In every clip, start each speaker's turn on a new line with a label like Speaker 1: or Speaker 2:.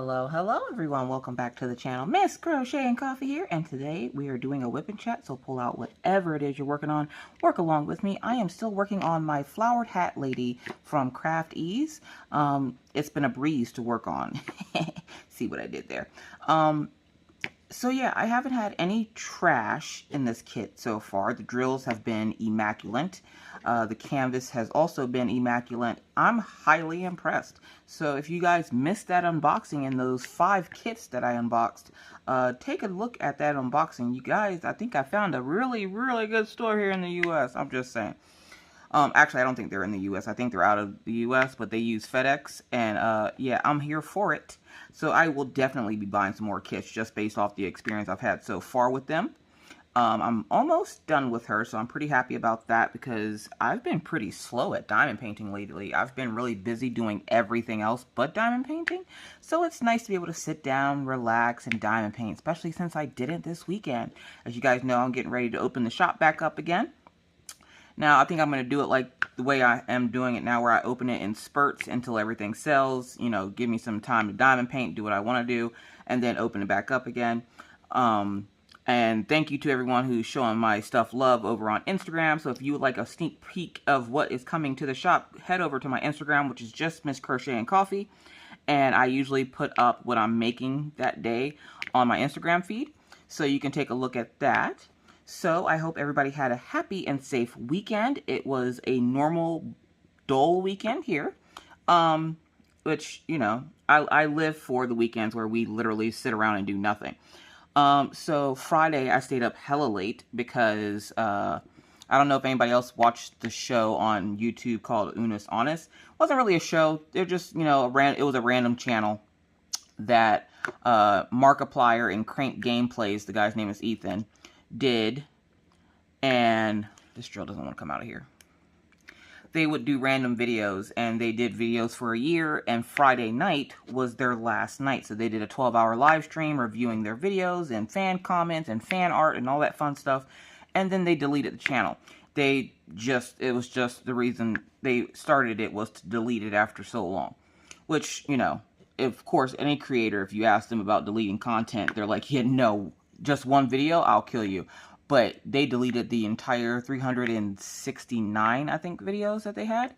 Speaker 1: Hello everyone, welcome back to the channel. Miss Crocheting Coffee here, and today we are doing a whip and chat, so pull out whatever it is you're working on, work along with me. I am still working on my flowered hat lady from Craft Ease. It's been a breeze to work on. See what I did there. So yeah, I haven't had any trash in this kit so far. The drills have been immaculate. The canvas has also been immaculate. I'm highly impressed. So if you guys missed that unboxing and those 5 kits that I unboxed, take a look at that unboxing. You guys, I think I found a really good store here in the US. I'm just saying. Actually, I don't think they're in the US. I think they're out of the US, but they use FedEx. And yeah, I'm here for it. So I will definitely be buying some more kits just based off the experience I've had so far with them. I'm almost done with her, so I'm pretty happy about that because I've been pretty slow at diamond painting lately. I've been really busy doing everything else but diamond painting. So it's nice to be able to sit down, relax, and diamond paint, especially since I didn't this weekend. As you guys know, I'm getting ready to open the shop back up again. Now, I think I'm going to do it like the way I am doing it now, where I open it in spurts until everything sells. You know, give me some time to diamond paint, do what I want to do, and then open it back up again. And thank you to everyone who's showing my stuff love over on Instagram. So if you would like a sneak peek of what is coming to the shop, head over to my Instagram, which is just Miss Crocheting Coffee. And I usually put up what I'm making that day on my Instagram feed. So you can take a look at that. So I hope everybody had a happy and safe weekend. It was a normal, dull weekend here. Which, you know, I live for the weekends where we literally sit around and do nothing. So Friday I stayed up hella late because, I don't know if anybody else watched the show on YouTube called Unis Honest. It wasn't really a show. They're just, you know, it was a random channel that, Markiplier and Crank Gameplays, the guy's name is Ethan, did. And this drill doesn't want to come out of here. They would do random videos, and they did videos for a year, and Friday night was their last night. So they did a 12-hour live stream reviewing their videos and fan comments and fan art and all that fun stuff, and then they deleted the channel. It was just the reason they started it was to delete it after so long. Which, you know, of course, any creator, if you ask them about deleting content, they're like, yeah, no, just one video, I'll kill you. But they deleted the entire 369, I think, videos that they had.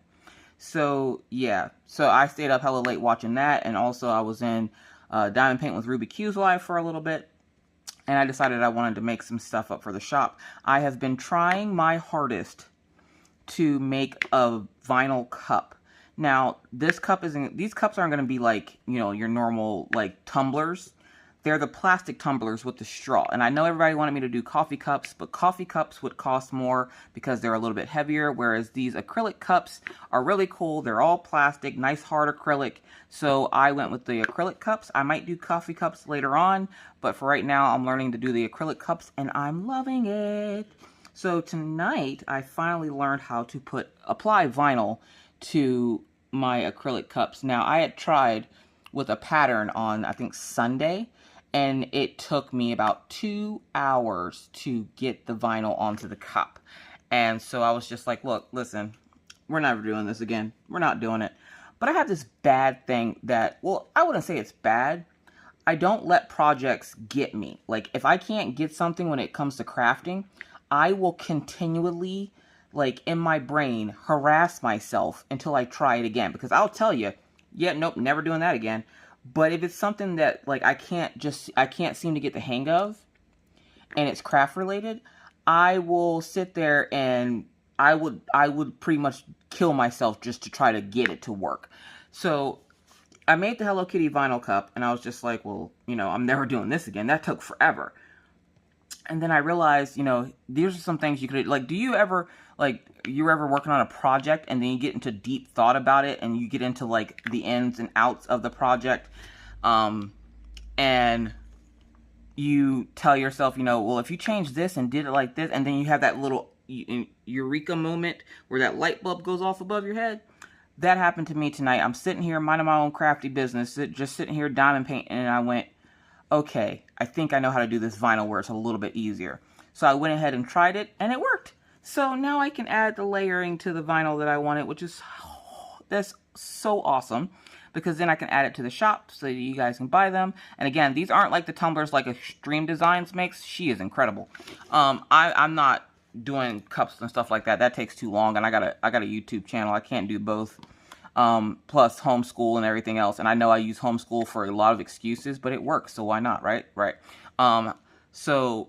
Speaker 1: So, yeah. So, I stayed up hella late watching that. And also, I was in Diamond Paint with Ruby Q's live for a little bit. And I decided I wanted to make some stuff up for the shop. I have been trying my hardest to make a vinyl cup. Now, these cups aren't going to be like, you know, your normal, like, tumblers. They're the plastic tumblers with the straw. And I know everybody wanted me to do coffee cups, but coffee cups would cost more because they're a little bit heavier, whereas these acrylic cups are really cool. They're all plastic, nice hard acrylic. So I went with the acrylic cups. I might do coffee cups later on, but for right now, I'm learning to do the acrylic cups, and I'm loving it. So tonight, I finally learned how to apply vinyl to my acrylic cups. Now, I had tried with a pattern on, I think, Sunday, and it took me about 2 hours to get the vinyl onto the cup. And so I was just like, look, listen, we're never doing this again. We're not doing it. But I have this bad thing that, well, I wouldn't say it's bad. I don't let projects get me. Like, if I can't get something when it comes to crafting, I will continually, like, in my brain, harass myself until I try it again. Because I'll tell you, yeah, nope, never doing that again. But if it's something that, like, I can't seem to get the hang of, and it's craft related, I will sit there and I would pretty much kill myself just to try to get it to work. So I made the Hello Kitty vinyl cup, and I was just like, well, you know, I'm never doing this again. That took forever. And then I realized, you know, these are some things you could, like, do you ever, like, you're ever working on a project and then you get into deep thought about it and you get into, like, the ins and outs of the project, and you tell yourself, you know, well, if you change this and did it like this, and then you have that little eureka moment where that light bulb goes off above your head. That happened to me tonight. I'm sitting here minding my own crafty business, just sitting here diamond painting, and I went, okay, I think I know how to do this vinyl where it's a little bit easier. So I went ahead and tried it, and it worked. So now I can add the layering to the vinyl that I wanted, which is That's so awesome, because then I can add it to the shop so that you guys can buy them. And again, these aren't like the tumblers like Extreme Designs makes. She is incredible. I'm not doing cups and stuff like that. That takes too long, and I got a YouTube channel. I can't do both. Plus homeschool and everything else. And I know I use homeschool for a lot of excuses, but it works, so why not, right? Right. So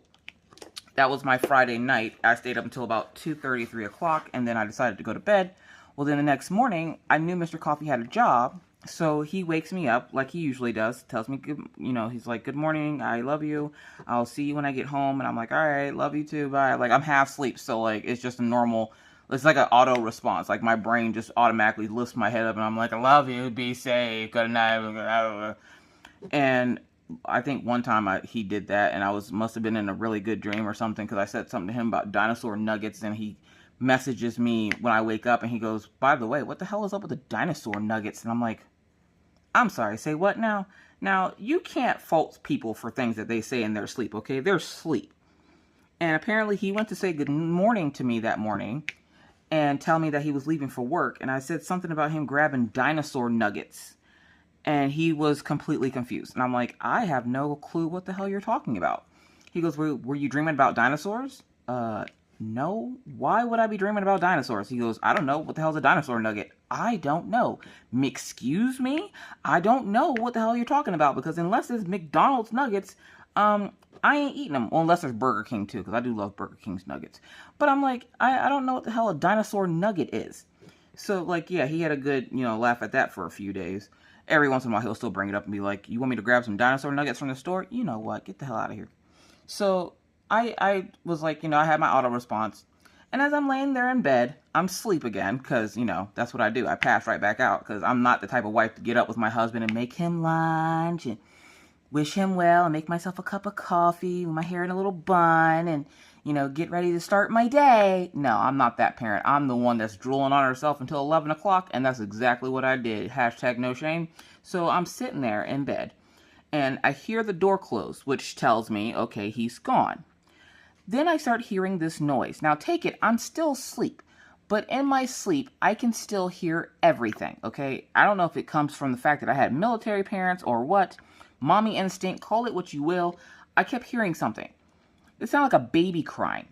Speaker 1: that was my Friday night. I stayed up until about 2:30, 3 o'clock, and then I decided to go to bed. Well, then the next morning, I knew Mr. Coffee had a job, so he wakes me up like he usually does, tells me, good, you know, he's like, good morning, I love you, I'll see you when I get home, and I'm like, all right, love you too, bye. Like, I'm half asleep, so, like, it's just a normal, it's like an auto response, like, my brain just automatically lifts my head up, and I'm like, I love you, be safe, good night, and I think one time he did that, and I must have been in a really good dream or something, because I said something to him about dinosaur nuggets, and he messages me when I wake up, and he goes, by the way, what the hell is up with the dinosaur nuggets? And I'm like, I'm sorry, say what now? Now, you can't fault people for things that they say in their sleep, okay? They're asleep. And apparently he went to say good morning to me that morning and tell me that he was leaving for work, and I said something about him grabbing dinosaur nuggets. And he was completely confused. And I'm like, I have no clue what the hell you're talking about. He goes, were you dreaming about dinosaurs? No. Why would I be dreaming about dinosaurs? He goes, I don't know. What the hell's a dinosaur nugget? I don't know. Excuse me? I don't know what the hell you're talking about, because unless it's McDonald's nuggets, I ain't eating them. Well, unless there's Burger King too, because I do love Burger King's nuggets. But I'm like, I don't know what the hell a dinosaur nugget is. So, like, yeah, he had a good, laugh at that for a few days. Every once in a while, he'll still bring it up and be like, you want me to grab some dinosaur nuggets from the store? You know what? Get the hell out of here. So I was like, I had my auto response. And as I'm laying there in bed, I'm asleep again, because, that's what I do. I pass right back out, because I'm not the type of wife to get up with my husband and make him lunch and wish him well and make myself a cup of coffee with my hair in a little bun and, get ready to start my day. No, I'm not that parent. I'm the one that's drooling on herself until 11 o'clock, and that's exactly what I did. Hashtag no shame. So I'm sitting there in bed, and I hear the door close, which tells me, okay, he's gone. Then I start hearing this noise. Now, take it, I'm still asleep. But in my sleep, I can still hear everything, okay? I don't know if it comes from the fact that I had military parents or what. Mommy instinct, call it what you will. I kept hearing something. It sounded like a baby crying.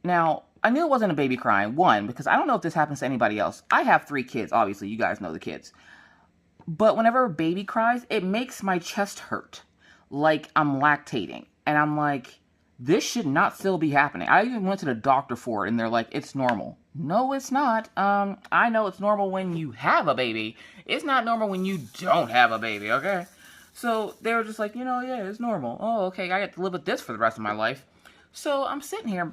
Speaker 1: Now, I knew it wasn't a baby crying, one, because I don't know if this happens to anybody else. I have 3 kids, obviously. You guys know the kids. But whenever a baby cries, it makes my chest hurt. Like I'm lactating. And I'm like, this should not still be happening. I even went to the doctor for it, and they're like, it's normal. No, it's not. I know it's normal when you have a baby. It's not normal when you don't have a baby, okay? So they were just like, yeah, it's normal. Oh, okay, I get to live with this for the rest of my life. So I'm sitting here,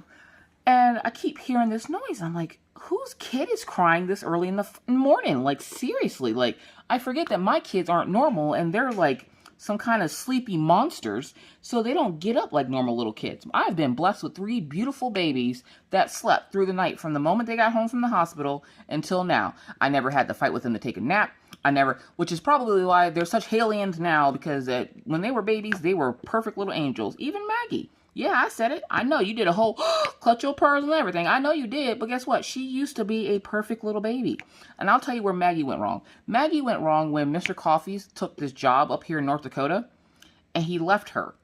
Speaker 1: and I keep hearing this noise. I'm like, whose kid is crying this early in the morning? Like, seriously, like, I forget that my kids aren't normal, and they're like some kind of sleepy monsters, so they don't get up like normal little kids. I've been blessed with 3 beautiful babies that slept through the night from the moment they got home from the hospital until now. I never had to fight with them to take a nap. Which is probably why they're such aliens now, because when they were babies, they were perfect little angels. Even Maggie. Yeah, I said it. I know you did a whole clutch your pearls and everything. I know you did, but guess what? She used to be a perfect little baby. And I'll tell you where Maggie went wrong. Maggie went wrong when Mr. Coffees took this job up here in North Dakota, and he left her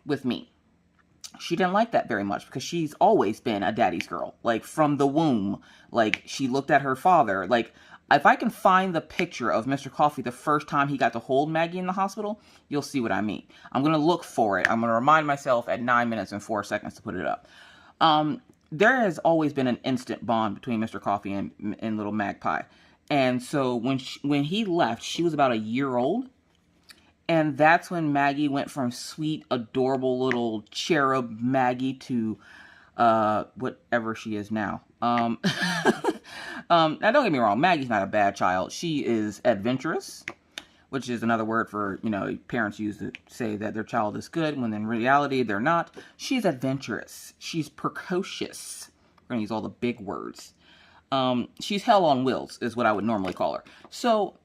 Speaker 1: with me. She didn't like that very much, because she's always been a daddy's girl. Like, from the womb. Like, she looked at her father. Like, if I can find the picture of Mr. Coffee the first time he got to hold Maggie in the hospital, you'll see what I mean. I'm going to look for it. I'm going to remind myself at 9 minutes and 4 seconds to put it up. There has always been an instant bond between Mr. Coffee and little Magpie. And so when he left, she was about a year old. And that's when Maggie went from sweet, adorable little cherub Maggie to whatever she is now. Now, don't get me wrong. Maggie's not a bad child. She is adventurous, which is another word for, parents use to say that their child is good, when in reality they're not. She's adventurous. She's precocious. We're going to use all the big words. She's hell on wheels is what I would normally call her. So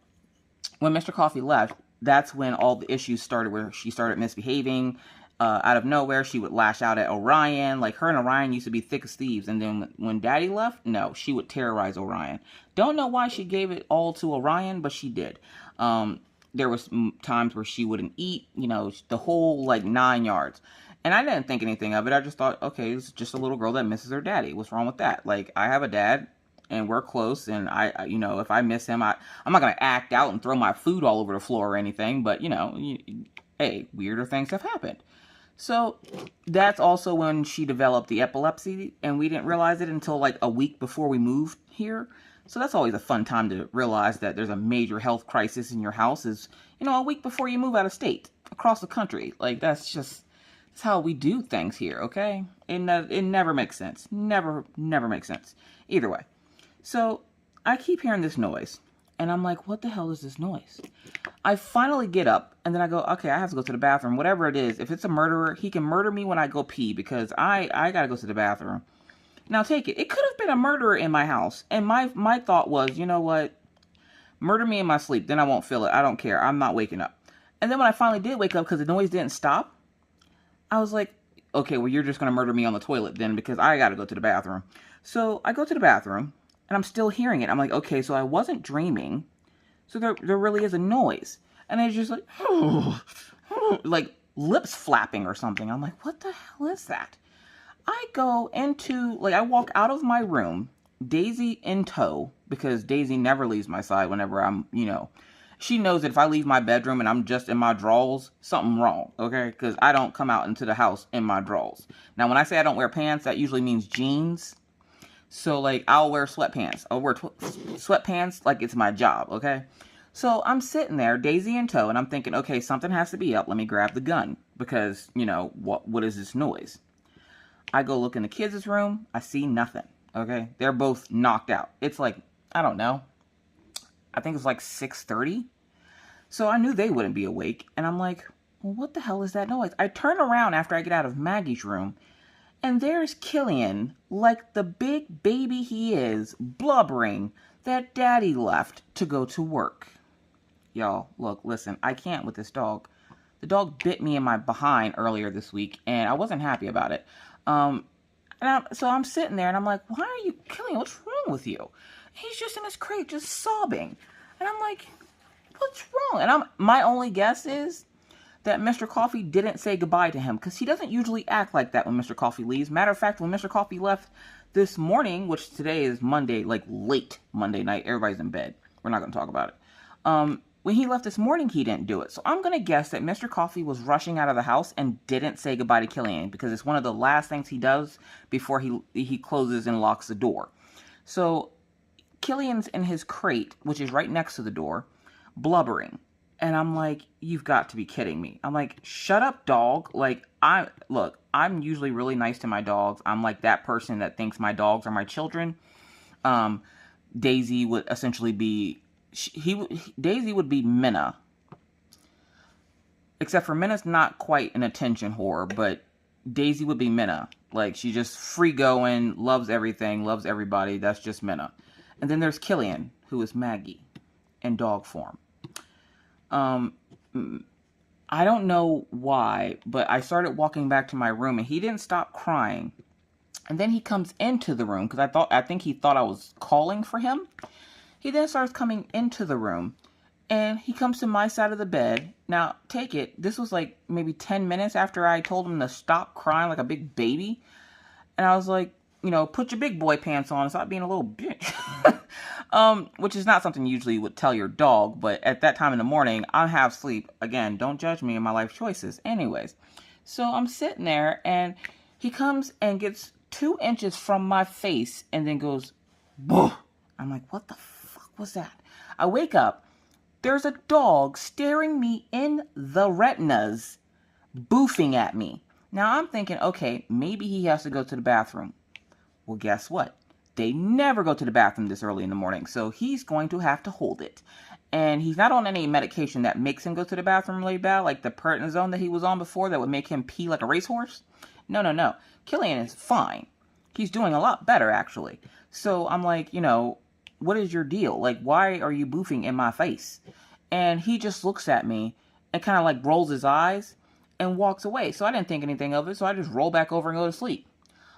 Speaker 1: when Mr. Coffee left, that's when all the issues started, where she started misbehaving. Out of nowhere, she would lash out at Orion. Like, her and Orion used to be thick as thieves. And then when Daddy left, no, she would terrorize Orion. Don't know why she gave it all to Orion, but she did. There was times where she wouldn't eat, you know, the whole, like, 9 yards. And I didn't think anything of it. I just thought, okay, it's just a little girl that misses her daddy. What's wrong with that? Like, I have a dad, and we're close, and I you know, if I miss him, I'm not going to act out and throw my food all over the floor or anything, but, you know, hey, weirder things have happened. So that's also when she developed the epilepsy, and we didn't realize it until like a week before we moved here. So that's always a fun time to realize that there's a major health crisis in your house is, you know, a week before you move out of state, across the country. Like, that's how we do things here, okay? It never makes sense. Never makes sense. Either way. So I keep hearing this noise, and I'm like, what the hell is this noise? I finally get up, and then I go, okay, I have to go to the bathroom. Whatever it is, if it's a murderer, he can murder me when I go pee, because I gotta go to the bathroom. Now take it. It could have been a murderer in my house, and my thought was, you know what? Murder me in my sleep, then I won't feel it. I don't care. I'm not waking up. And then when I finally did wake up, because the noise didn't stop, I was like, okay, well, you're just gonna murder me on the toilet then, because I gotta go to the bathroom. So I go to the bathroom, and I'm still hearing it. I'm like, okay, so I wasn't dreaming. So there really is a noise. And it's just like, like lips flapping or something. I'm like, what the hell is that? I go into, like, I walk out of my room, Daisy in tow, because Daisy never leaves my side whenever I'm, you know, she knows that if I leave my bedroom and I'm just in my drawers, something wrong, okay? Because I don't come out into the house in my drawers. Now, when I say I don't wear pants, that usually means jeans. So, like, I'll wear sweatpants. I'll wear sweatpants like it's my job, okay? So, I'm sitting there, Daisy in tow, and I'm thinking, okay, something has to be up. Let me grab the gun. Because, you know, what is this noise? I go look in the kids' room. I see nothing, okay? They're both knocked out. It's like, I don't know. I think it's like 6:30. So, I knew they wouldn't be awake. And I'm like, well, what the hell is that noise? I turn around after I get out of Maggie's room. And there's Killian, like the big baby he is, blubbering that Daddy left to go to work. Y'all, look, listen, I can't with this dog. The dog bit me in my behind earlier this week, and I wasn't happy about it. So I'm sitting there, and I'm like, why are you, Killian, what's wrong with you? He's just in his crate, just sobbing. And I'm like, what's wrong? And my only guess is that Mr. Coffee didn't say goodbye to him, because he doesn't usually act like that when Mr. Coffee leaves. Matter of fact, when Mr. Coffee left this morning, which today is Monday, like late Monday night, everybody's in bed. We're not going to talk about it. When he left this morning, he didn't do it. So I'm going to guess that Mr. Coffee was rushing out of the house and didn't say goodbye to Killian, because it's one of the last things he does before he closes and locks the door. So Killian's in his crate, which is right next to the door, blubbering. And I'm like, you've got to be kidding me. I'm like, shut up, dog. Like, I'm usually really nice to my dogs. I'm like that person that thinks my dogs are my children. Daisy would essentially be, Daisy would be Minna. Except for Minna's not quite an attention whore, but Daisy would be Minna. Like, she's just free going, loves everything, loves everybody. That's just Minna. And then there's Killian, who is Maggie in dog form. I don't know why, but I started walking back to my room, and he didn't stop crying. And then he comes into the room, because I think he thought I was calling for him. He then starts coming into the room, and he comes to my side of the bed. Now, take it, this was like maybe 10 minutes after I told him to stop crying like a big baby. And I was like, you know, put your big boy pants on and stop being a little bitch. Which is not something you usually would tell your dog, but at that time in the morning, I have sleep. Again, don't judge me in my life choices. Anyways, so I'm sitting there, and he comes and gets 2 inches from my face and then goes, boo. I'm like, what the fuck was that? I wake up. There's a dog staring me in the retinas, boofing at me. Now I'm thinking, okay, maybe he has to go to the bathroom. Well, guess what? They never go to the bathroom this early in the morning, so he's going to have to hold it. And he's not on any medication that makes him go to the bathroom really bad, like the prednisone that he was on before that would make him pee like a racehorse. No. Killian is fine. He's doing a lot better, actually. So I'm like, you know, what is your deal? Like, why are you boofing in my face? And he just looks at me and kind of like rolls his eyes. and walks away. So I didn't think anything of it, so I just roll back over and go to sleep.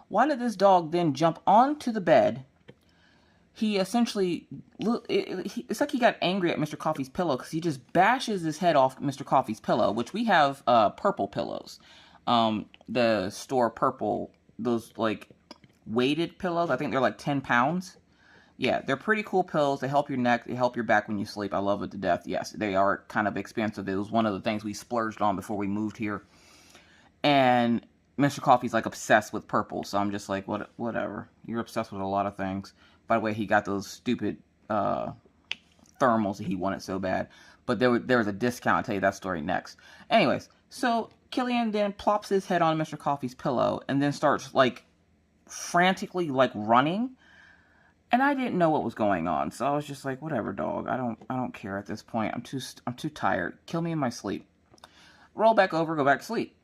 Speaker 1: Why did this dog then jump onto the bed? He essentially, it's like he got angry at Mr. Coffee's pillow because he just bashes his head off Mr. Coffee's pillow, which we have purple pillows. The store purple, those like weighted pillows. I think they're like 10 pounds. Yeah, they're pretty cool pillows. They help your neck. They help your back when you sleep. I love it to death. Yes, they are kind of expensive. It was one of the things we splurged on before we moved here. And Mr. Coffee's like obsessed with purple. So I'm just like, whatever. You're obsessed with a lot of things. By the way, he got those stupid thermals that he wanted so bad. But there was a discount. I'll tell you that story next. Anyways, so Killian then plops his head on Mr. Coffee's pillow and then starts like frantically like running. And I didn't know what was going on. So I was just like, whatever, dog. I don't care at this point. I'm too tired. Kill me in my sleep. Roll back over, go back to sleep.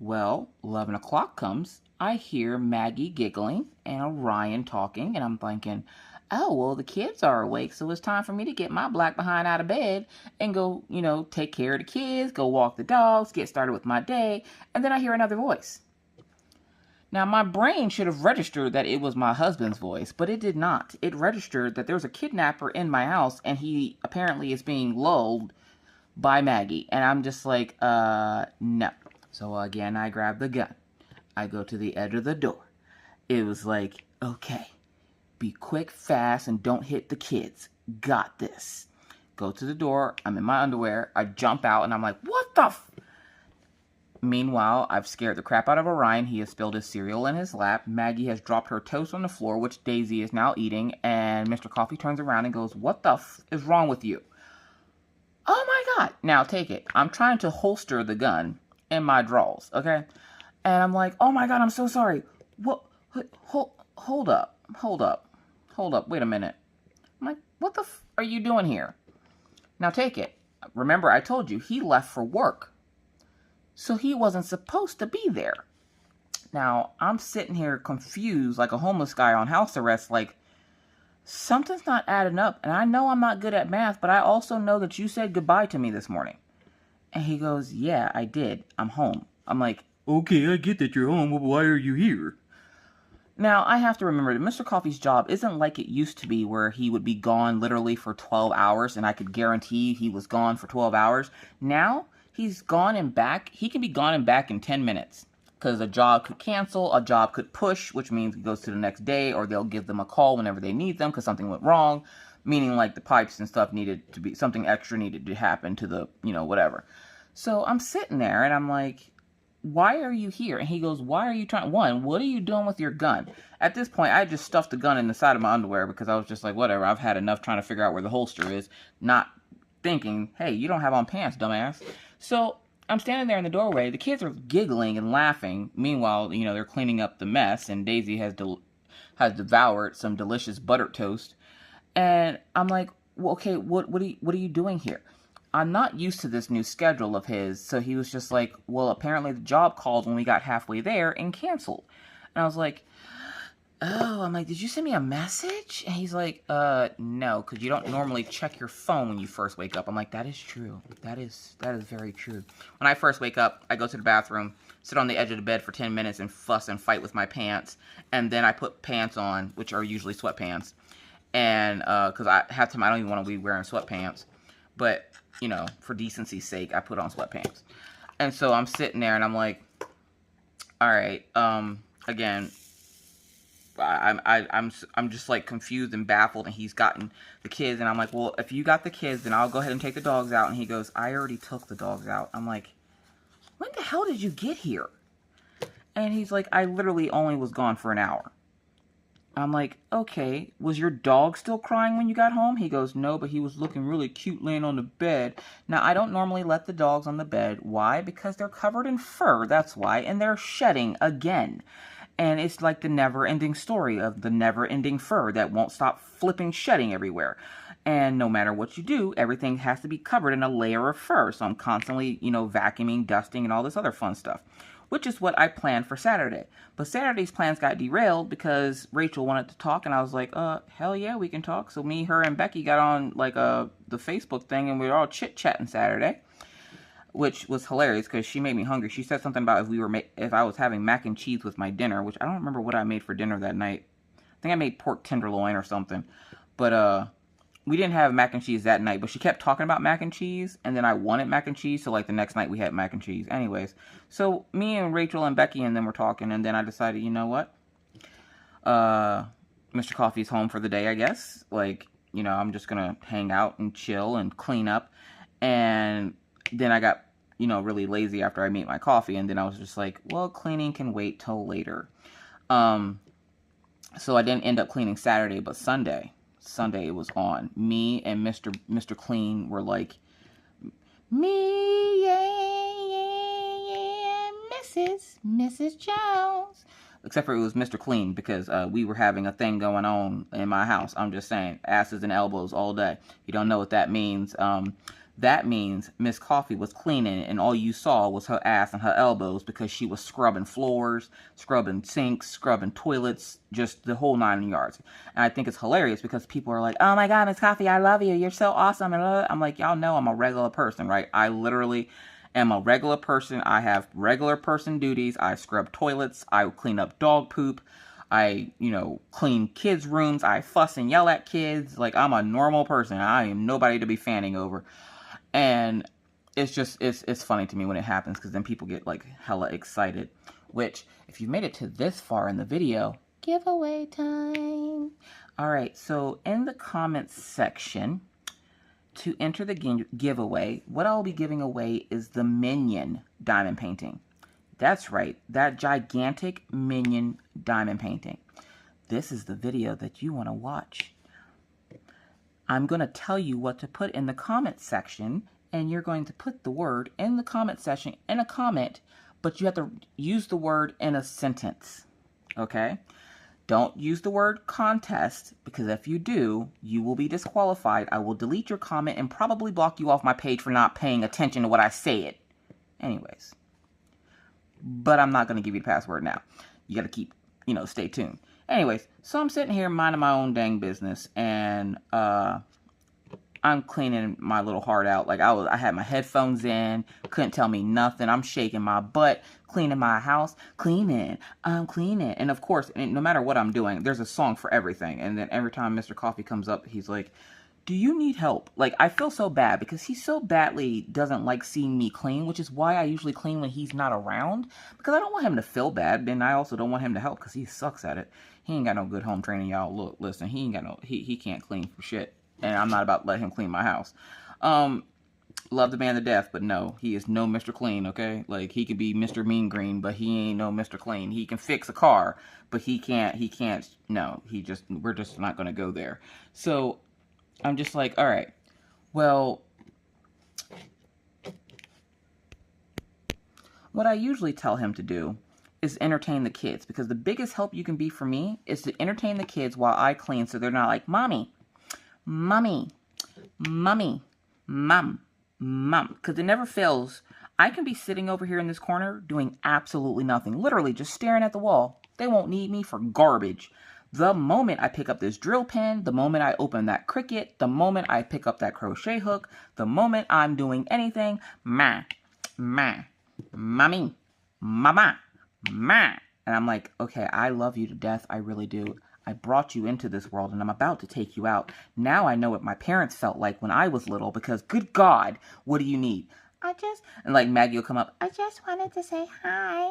Speaker 1: Well, 11 o'clock comes. I hear Maggie giggling and Orion talking, and I'm thinking, oh, well, the kids are awake, so it's time for me to get my black behind out of bed and go, take care of the kids, go walk the dogs, get started with my day, and then I hear another voice. Now, my brain should have registered that it was my husband's voice, but it did not. It registered that there's a kidnapper in my house, and he apparently is being lulled by Maggie, and I'm just like, no. So again, I grab the gun. I go to the edge of the door. It was like, okay, be quick, fast, and don't hit the kids. Got this. Go to the door. I'm in my underwear. I jump out, and I'm like, what the f... Meanwhile, I've scared the crap out of Orion. He has spilled his cereal in his lap. Maggie has dropped her toast on the floor, which Daisy is now eating. And Mr. Coffee turns around and goes, what the f is wrong with you? Oh, my God. Now, take it. I'm trying to holster the gun in my drawers, okay? And I'm like, oh my God, I'm so sorry. What? Hold up. Wait a minute. I'm like, what the f are you doing here? Now take it. Remember, I told you he left for work. So he wasn't supposed to be there. Now, I'm sitting here confused like a homeless guy on house arrest, like, something's not adding up. And I know I'm not good at math, but I also know that you said goodbye to me this morning. And he goes, yeah, I did. I'm home. I'm like, okay, I get that you're home, but why are you here? Now, I have to remember that Mr. Coffee's job isn't like it used to be where he would be gone literally for 12 hours, and I could guarantee he was gone for 12 hours. Now, he's gone and back. He can be gone and back in 10 minutes because a job could cancel, a job could push, which means it goes to the next day, or they'll give them a call whenever they need them because something went wrong, meaning like the pipes and stuff needed to be, something extra needed to happen to the, whatever. So I'm sitting there, and I'm like, why are you here? And he goes, why are you trying? One, what are you doing with your gun? At this point, I just stuffed the gun in the side of my underwear because I was just like, whatever, I've had enough trying to figure out where the holster is, not thinking, hey, you don't have on pants, dumbass. So I'm standing there in the doorway. The kids are giggling and laughing. Meanwhile, they're cleaning up the mess, and Daisy has devoured some delicious buttered toast. And I'm like, well, okay, what are you doing here? I'm not used to this new schedule of his, so he was just like, well, apparently the job called when we got halfway there and canceled. And I was like, oh, I'm like, did you send me a message? And he's like, no, because you don't normally check your phone when you first wake up. I'm like, that is true. That is very true. When I first wake up, I go to the bathroom, sit on the edge of the bed for 10 minutes and fuss and fight with my pants. And then I put pants on, which are usually sweatpants. And, because I have time, I don't even want to be wearing sweatpants. But, for decency's sake, I put on sweatpants. And so I'm sitting there and I'm like, all right, again, I'm just like confused and baffled, and he's gotten the kids, and I'm like, well, if you got the kids, then I'll go ahead and take the dogs out. And he goes, I already took the dogs out. I'm like, when the hell did you get here? And he's like, I literally only was gone for an hour. I'm like, okay, was your dog still crying when you got home? He goes, no, but he was looking really cute laying on the bed. Now, I don't normally let the dogs on the bed. Why? Because they're covered in fur, that's why, and they're shedding again. And it's like the never-ending story of the never-ending fur that won't stop flipping shedding everywhere. And no matter what you do, everything has to be covered in a layer of fur. So I'm constantly, vacuuming, dusting, and all this other fun stuff, which is what I planned for Saturday. But Saturday's plans got derailed because Rachel wanted to talk, and I was like, hell yeah, we can talk. So me, her, and Becky got on, like, the Facebook thing, and we were all chit-chatting Saturday. which was hilarious because she made me hungry. She said something about if I was having mac and cheese with my dinner, which I don't remember what I made for dinner that night. I think I made pork tenderloin or something. But we didn't have mac and cheese that night, but she kept talking about mac and cheese, and then I wanted mac and cheese, so like the next night we had mac and cheese. Anyways, so me and Rachel and Becky and them were talking, and then I decided, you know what? Mr. Coffee's home for the day, I guess. Like, you know, I'm just gonna hang out and chill and clean up. And then I got, you know, really lazy after I made my coffee, and then I was just like, well, cleaning can wait till later. So I didn't end up cleaning Saturday, but Sunday it was on. Me and Mr. Clean were like, me and Mrs. Jones. Except for it was Mr. Clean, because we were having a thing going on in my house. I'm just saying, asses and elbows all day. You don't know what that means. That means Miss Coffee was cleaning, and all you saw was her ass and her elbows, because she was scrubbing floors, scrubbing sinks, scrubbing toilets, just the whole 9 yards. And I think it's hilarious because people are like, oh my God, Miss Coffee, I love you. You're so awesome. And I'm like, y'all know I'm a regular person, right? I literally am a regular person. I have regular person duties. I scrub toilets. I clean up dog poop. I, you know, clean kids' rooms. I fuss and yell at kids. Like, I'm a normal person. I am nobody to be fanning over. And it's just, it's funny to me when it happens, because then people get like hella excited, which if you've made it to this far in the video, giveaway time. All right. So in the comments section, to enter the giveaway, what I'll be giving away is the Minion diamond painting. That's right. That gigantic Minion diamond painting. This is the video that you want to watch. I'm going to tell you what to put in the comment section, and you're going to put the word in the comment section in a comment, but you have to use the word in a sentence, okay? Don't use the word contest, because if you do, you will be disqualified. I will delete your comment and probably block you off my page for not paying attention to what I said. Anyways, but I'm not going to give you the password now. You got to keep, you know, stay tuned. Anyways, so I'm sitting here minding my own dang business, and I'm cleaning my little heart out. Like, I had my headphones in, couldn't tell me nothing. I'm shaking my butt, cleaning my house, I'm cleaning. And of course, no matter what I'm doing, there's a song for everything. And then every time Mr. Coffee comes up, he's like, do you need help? Like, I feel so bad because he so badly doesn't like seeing me clean, which is why I usually clean when he's not around, because I don't want him to feel bad, and I also don't want him to help because he sucks at it. He ain't got no good home training, y'all. Look, listen, he ain't got no, he can't clean for shit, and I'm not about to let him clean my house. Love the man to death, but no, he is no Mr. Clean, okay? Like, he could be Mr. Mean Green, but he ain't no Mr. Clean. He can fix a car, but he can't, no, we're just not going to go there. So I'm just like, all right, well, what I usually tell him to do is entertain the kids, because the biggest help you can be for me is to entertain the kids while I clean, so they're not like, mommy, mommy, mommy, mom, mom, because it never fails. I can be sitting over here in this corner doing absolutely nothing, literally just staring at the wall. They won't need me for garbage. The moment I pick up this drill pen, the moment I open that Cricut, the moment I pick up that crochet hook, the moment I'm doing anything, mommy, mama, ma. And I'm like, okay, I love you to death. I really do. I brought you into this world, and I'm about to take you out. Now I know what my parents felt like when I was little, because good God, what do you need? And like Maggie will come up, I just wanted to say hi.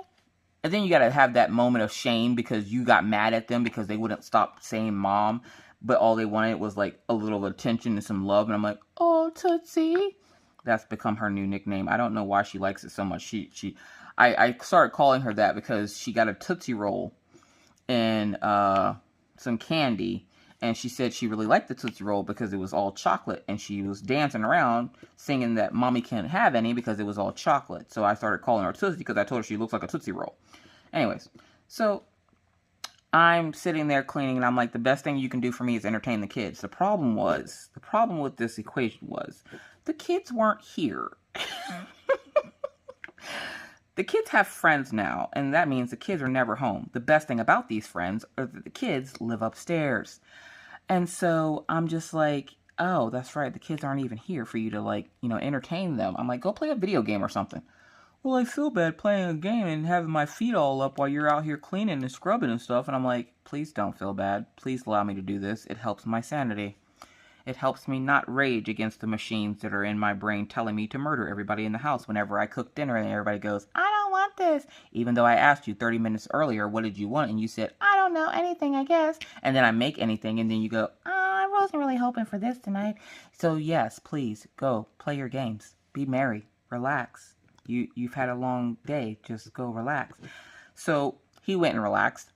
Speaker 1: And then you got to have that moment of shame because you got mad at them because they wouldn't stop saying mom, but all they wanted was like a little attention and some love. And I'm like, oh, Tootsie. That's become her new nickname. I don't know why she likes it so much. I started calling her that because she got a Tootsie Roll and some candy. And she said she really liked the Tootsie Roll because it was all chocolate. And she was dancing around singing that mommy can't have any because it was all chocolate. So I started calling her Tootsie because I told her she looks like a Tootsie Roll. Anyways, so I'm sitting there cleaning, and I'm like, the best thing you can do for me is entertain the kids. The problem with this equation was the kids weren't here. The kids have friends now, and that means the kids are never home. The best thing about these friends are that the kids live upstairs. And so I'm just like, oh, that's right, the kids aren't even here for you to, like, you know, entertain them. I'm like, go play a video game or something. Well, I feel bad playing a game and having my feet all up while you're out here cleaning and scrubbing and stuff. And I'm like, please don't feel bad. Please allow me to do this. It helps my sanity. It helps me not rage against the machines that are in my brain telling me to murder everybody in the house whenever I cook dinner and everybody goes, I don't want this. Even though I asked you 30 minutes earlier, what did you want? And you said, I don't know, anything, I guess. And then I make anything and then you go, I wasn't really hoping for this tonight. So yes, please go play your games. Be merry. Relax. You've had a long day. Just go relax. So he went and relaxed.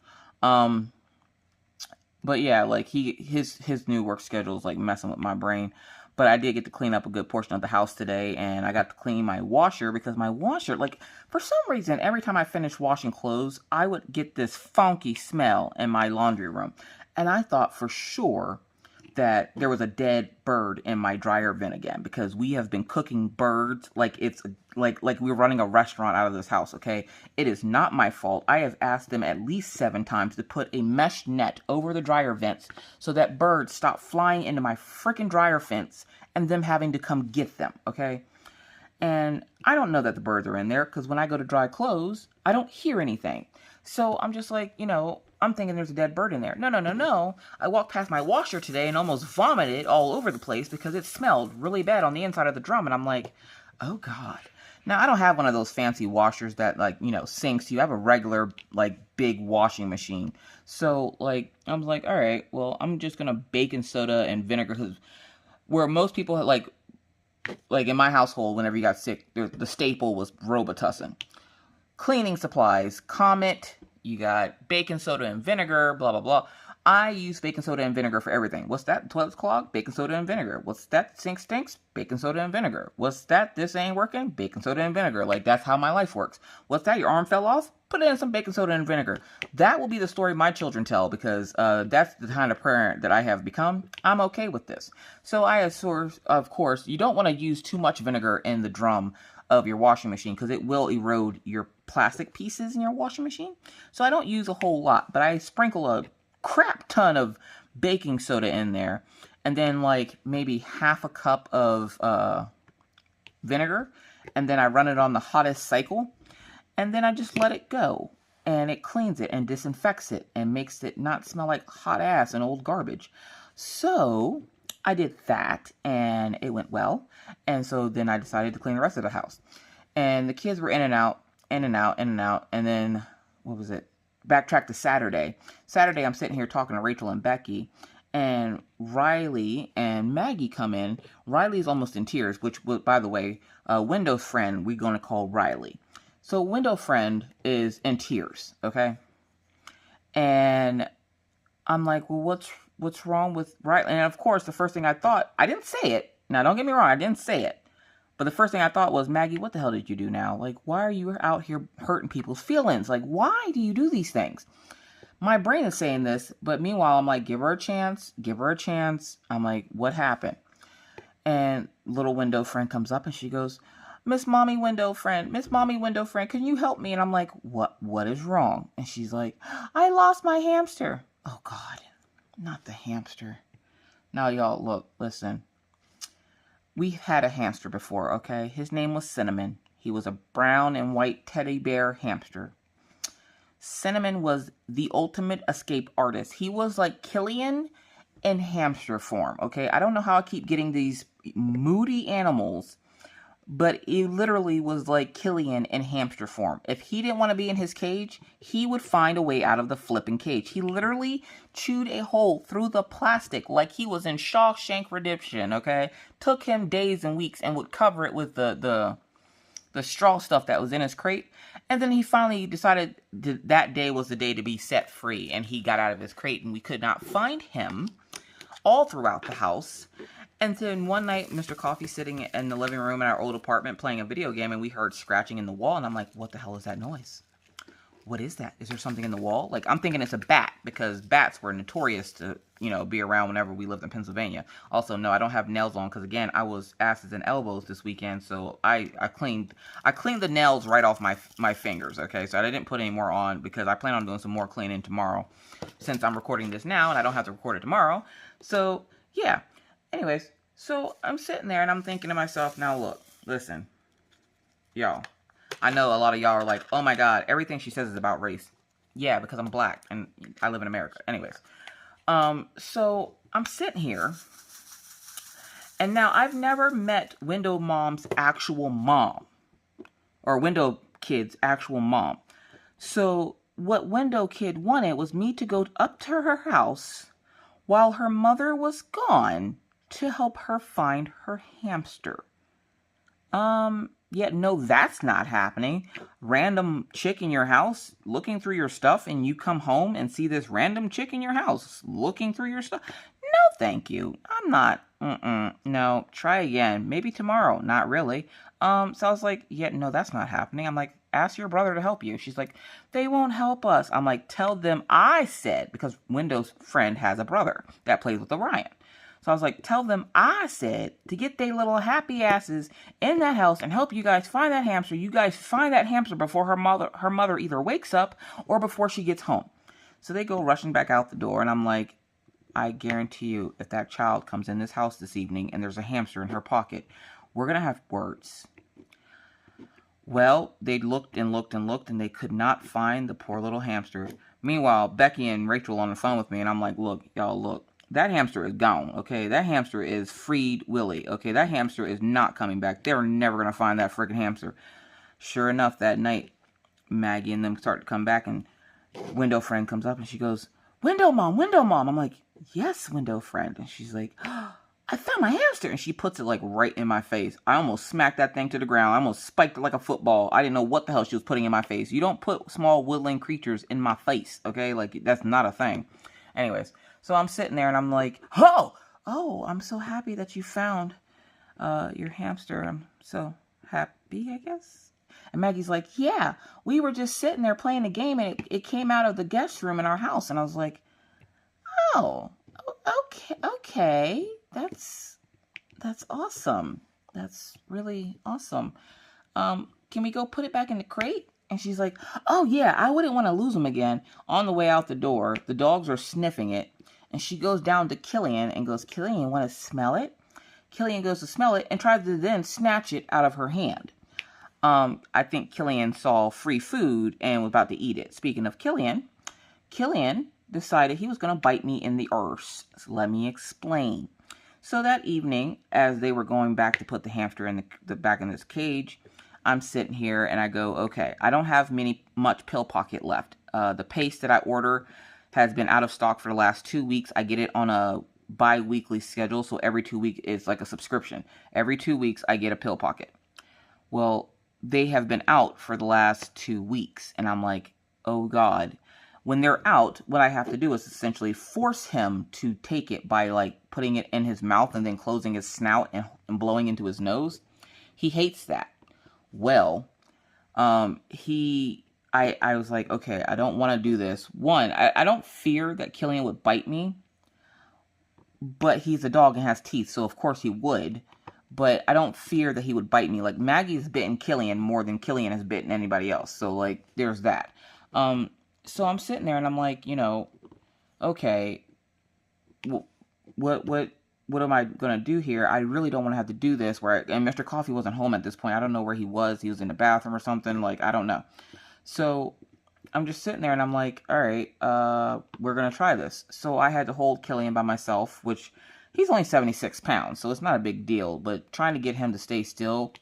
Speaker 1: But yeah, like his new work schedule is like messing with my brain. But I did get to clean up a good portion of the house today, and I got to clean my washer because my washer, like, for some reason, every time I finish washing clothes, I would get this funky smell in my laundry room. And I thought for sure that there was a dead bird in my dryer vent again, because we have been cooking birds like it's like we're running a restaurant out of this house, okay? It is not my fault. I have asked them at least 7 times to put a mesh net over the dryer vents so that birds stop flying into my freaking dryer vents and them having to come get them, okay? And I don't know that the birds are in there because when I go to dry clothes, I don't hear anything. So I'm just like, you know, I'm thinking there's a dead bird in there. No. I walked past my washer today and almost vomited all over the place because it smelled really bad on the inside of the drum. And I'm like, oh God. Now, I don't have one of those fancy washers that, like, you know, sinks. You have a regular, like, big washing machine. So, like, I was like, all right, well, I'm just going to baking soda and vinegar. Cause where most people, like in my household, whenever you got sick, the staple was Robitussin. Cleaning supplies, Comet, you got baking soda and vinegar, blah, blah, blah. I use baking soda and vinegar for everything. What's that? Toilet's clogged? Baking soda and vinegar. What's that? Sink stinks? Baking soda and vinegar. What's that? This ain't working? Baking soda and vinegar. Like, that's how my life works. What's that? Your arm fell off? Put in some baking soda and vinegar. That will be the story my children tell, because that's the kind of parent that I have become. I'm okay with this. So of course, you don't want to use too much vinegar in the drum of your washing machine because it will erode your plastic pieces in your washing machine. So I don't use a whole lot, but I sprinkle a crap ton of baking soda in there, and then like maybe half a cup of vinegar, and then I run it on the hottest cycle, and then I just let it go, and it cleans it and disinfects it and makes it not smell like hot ass and old garbage. So I did that, and it went well, and so then I decided to clean the rest of the house. And the kids were in and out, and then, what was it? Backtrack to Saturday. Saturday, I'm sitting here talking to Rachel and Becky, and Riley and Maggie come in. Riley's almost in tears, which, by the way, window friend, we're going to call Riley. So window friend is in tears, okay? And I'm like, well, what's wrong with Riley? And of course, the first thing I thought, I didn't say it. Now, don't get me wrong, I didn't say it. But the first thing I thought was, Maggie, what the hell did you do now? Like, why are you out here hurting people's feelings? Like, why do you do these things? My brain is saying this, but meanwhile, I'm like, give her a chance. I'm like, what happened? And little window friend comes up and she goes, Miss Mommy window friend, can you help me? And I'm like, what is wrong? And she's like, I lost my hamster. Oh, God, not the hamster. Now, y'all, look, listen. We had a hamster before, okay? His name was Cinnamon. He was a brown and white teddy bear hamster. Cinnamon was the ultimate escape artist. He was like Killian in hamster form, okay? I don't know how I keep getting these moody animals, but it literally was like Killian in hamster form. If he didn't want to be in his cage, he would find a way out of the flipping cage. He literally chewed a hole through the plastic like he was in Shawshank Redemption, okay? Took him days and weeks and would cover it with the straw stuff that was in his crate. And then he finally decided that day was the day to be set free. And he got out of his crate and we could not find him all throughout the house. And then one night, Mr. Coffee sitting in the living room in our old apartment playing a video game, and we heard scratching in the wall, and I'm like, what the hell is that noise? What is that? Is there something in the wall? Like, I'm thinking it's a bat, because bats were notorious to, you know, be around whenever we lived in Pennsylvania. Also, no, I don't have nails on, because again, I was asses and elbows this weekend, so I cleaned the nails right off my fingers, okay? So I didn't put any more on, because I plan on doing some more cleaning tomorrow, since I'm recording this now, and I don't have to record it tomorrow. So, yeah. Anyways, so I'm sitting there and I'm thinking to myself, now look, listen, y'all. I know a lot of y'all are like, oh my God, everything she says is about race. Yeah, because I'm black and I live in America. Anyways, so I'm sitting here, and now I've never met Window Mom's actual mom, or Window Kid's actual mom. So what Window Kid wanted was me to go up to her house while her mother was gone to help her find her hamster. Yeah, no, that's not happening. Random chick in your house looking through your stuff, and you come home and see this random chick in your house looking through your stuff. No, thank you. I'm not. No, try again. Maybe tomorrow. Not really. So I was like, yeah, no, that's not happening. I'm like, ask your brother to help you. She's like, they won't help us. I'm like, tell them I said, because Window's friend has a brother that plays with Orion. So I was like, tell them I said to get their little happy asses in that house and help you guys find that hamster. You guys find that hamster before her mother either wakes up or before she gets home. So they go rushing back out the door, and I'm like, I guarantee you, if that child comes in this house this evening and there's a hamster in her pocket, we're going to have words. Well, they looked and looked and looked, and they could not find the poor little hamster. Meanwhile, Becky and Rachel on the phone with me, and I'm like, look, y'all, look. That hamster is gone, okay? That hamster is freed Willie, okay? That hamster is not coming back. They're never going to find that freaking hamster. Sure enough, that night, Maggie and them start to come back, and Window Friend comes up, and she goes, Window Mom, Window Mom. I'm like, yes, Window Friend. And she's like, oh, I found my hamster. And she puts it, like, right in my face. I almost smacked that thing to the ground. I almost spiked it like a football. I didn't know what the hell she was putting in my face. You don't put small woodland creatures in my face, okay? Like, that's not a thing. Anyways. So I'm sitting there and I'm like, oh, I'm so happy that you found your hamster. I'm so happy, I guess. And Maggie's like, yeah, we were just sitting there playing a game, and it came out of the guest room in our house. And I was like, oh, okay. That's awesome. That's really awesome. Can we go put it back in the crate? And she's like, oh yeah, I wouldn't want to lose him again. On the way out the door, the dogs are sniffing it. And she goes down to Killian and goes, Killian, want to smell it? Killian goes to smell it and tries to then snatch it out of her hand. I think Killian saw free food and was about to eat it. Speaking of Killian decided he was going to bite me in the arse. So let me explain. So that evening, as they were going back to put the hamster in the back in this cage, I'm sitting here and I go, okay, I don't have much pill pocket left. The paste that I order has been out of stock for the last 2 weeks. I get it on a bi-weekly schedule, so every 2 weeks it's like a subscription. Every 2 weeks I get a pill pocket. Well, they have been out for the last 2 weeks, and I'm like, oh God. When they're out, what I have to do is essentially force him to take it by like putting it in his mouth and then closing his snout and blowing into his nose. He hates that. Well, I was like, okay, I don't want to do this. One, I don't fear that Killian would bite me, but he's a dog and has teeth, so of course he would. But I don't fear that he would bite me. Like, Maggie's bitten Killian more than Killian has bitten anybody else. So, like, there's that. So I'm sitting there and I'm like, okay, what am I going to do here? I really don't want to have to do this. And Mr. Coffee wasn't home at this point. I don't know where he was. He was in the bathroom or something. Like, I don't know. So I'm just sitting there and I'm like, all right, we're going to try this. So I had to hold Killian by myself, which he's only 76 pounds, so it's not a big deal. But trying to get him to stay still,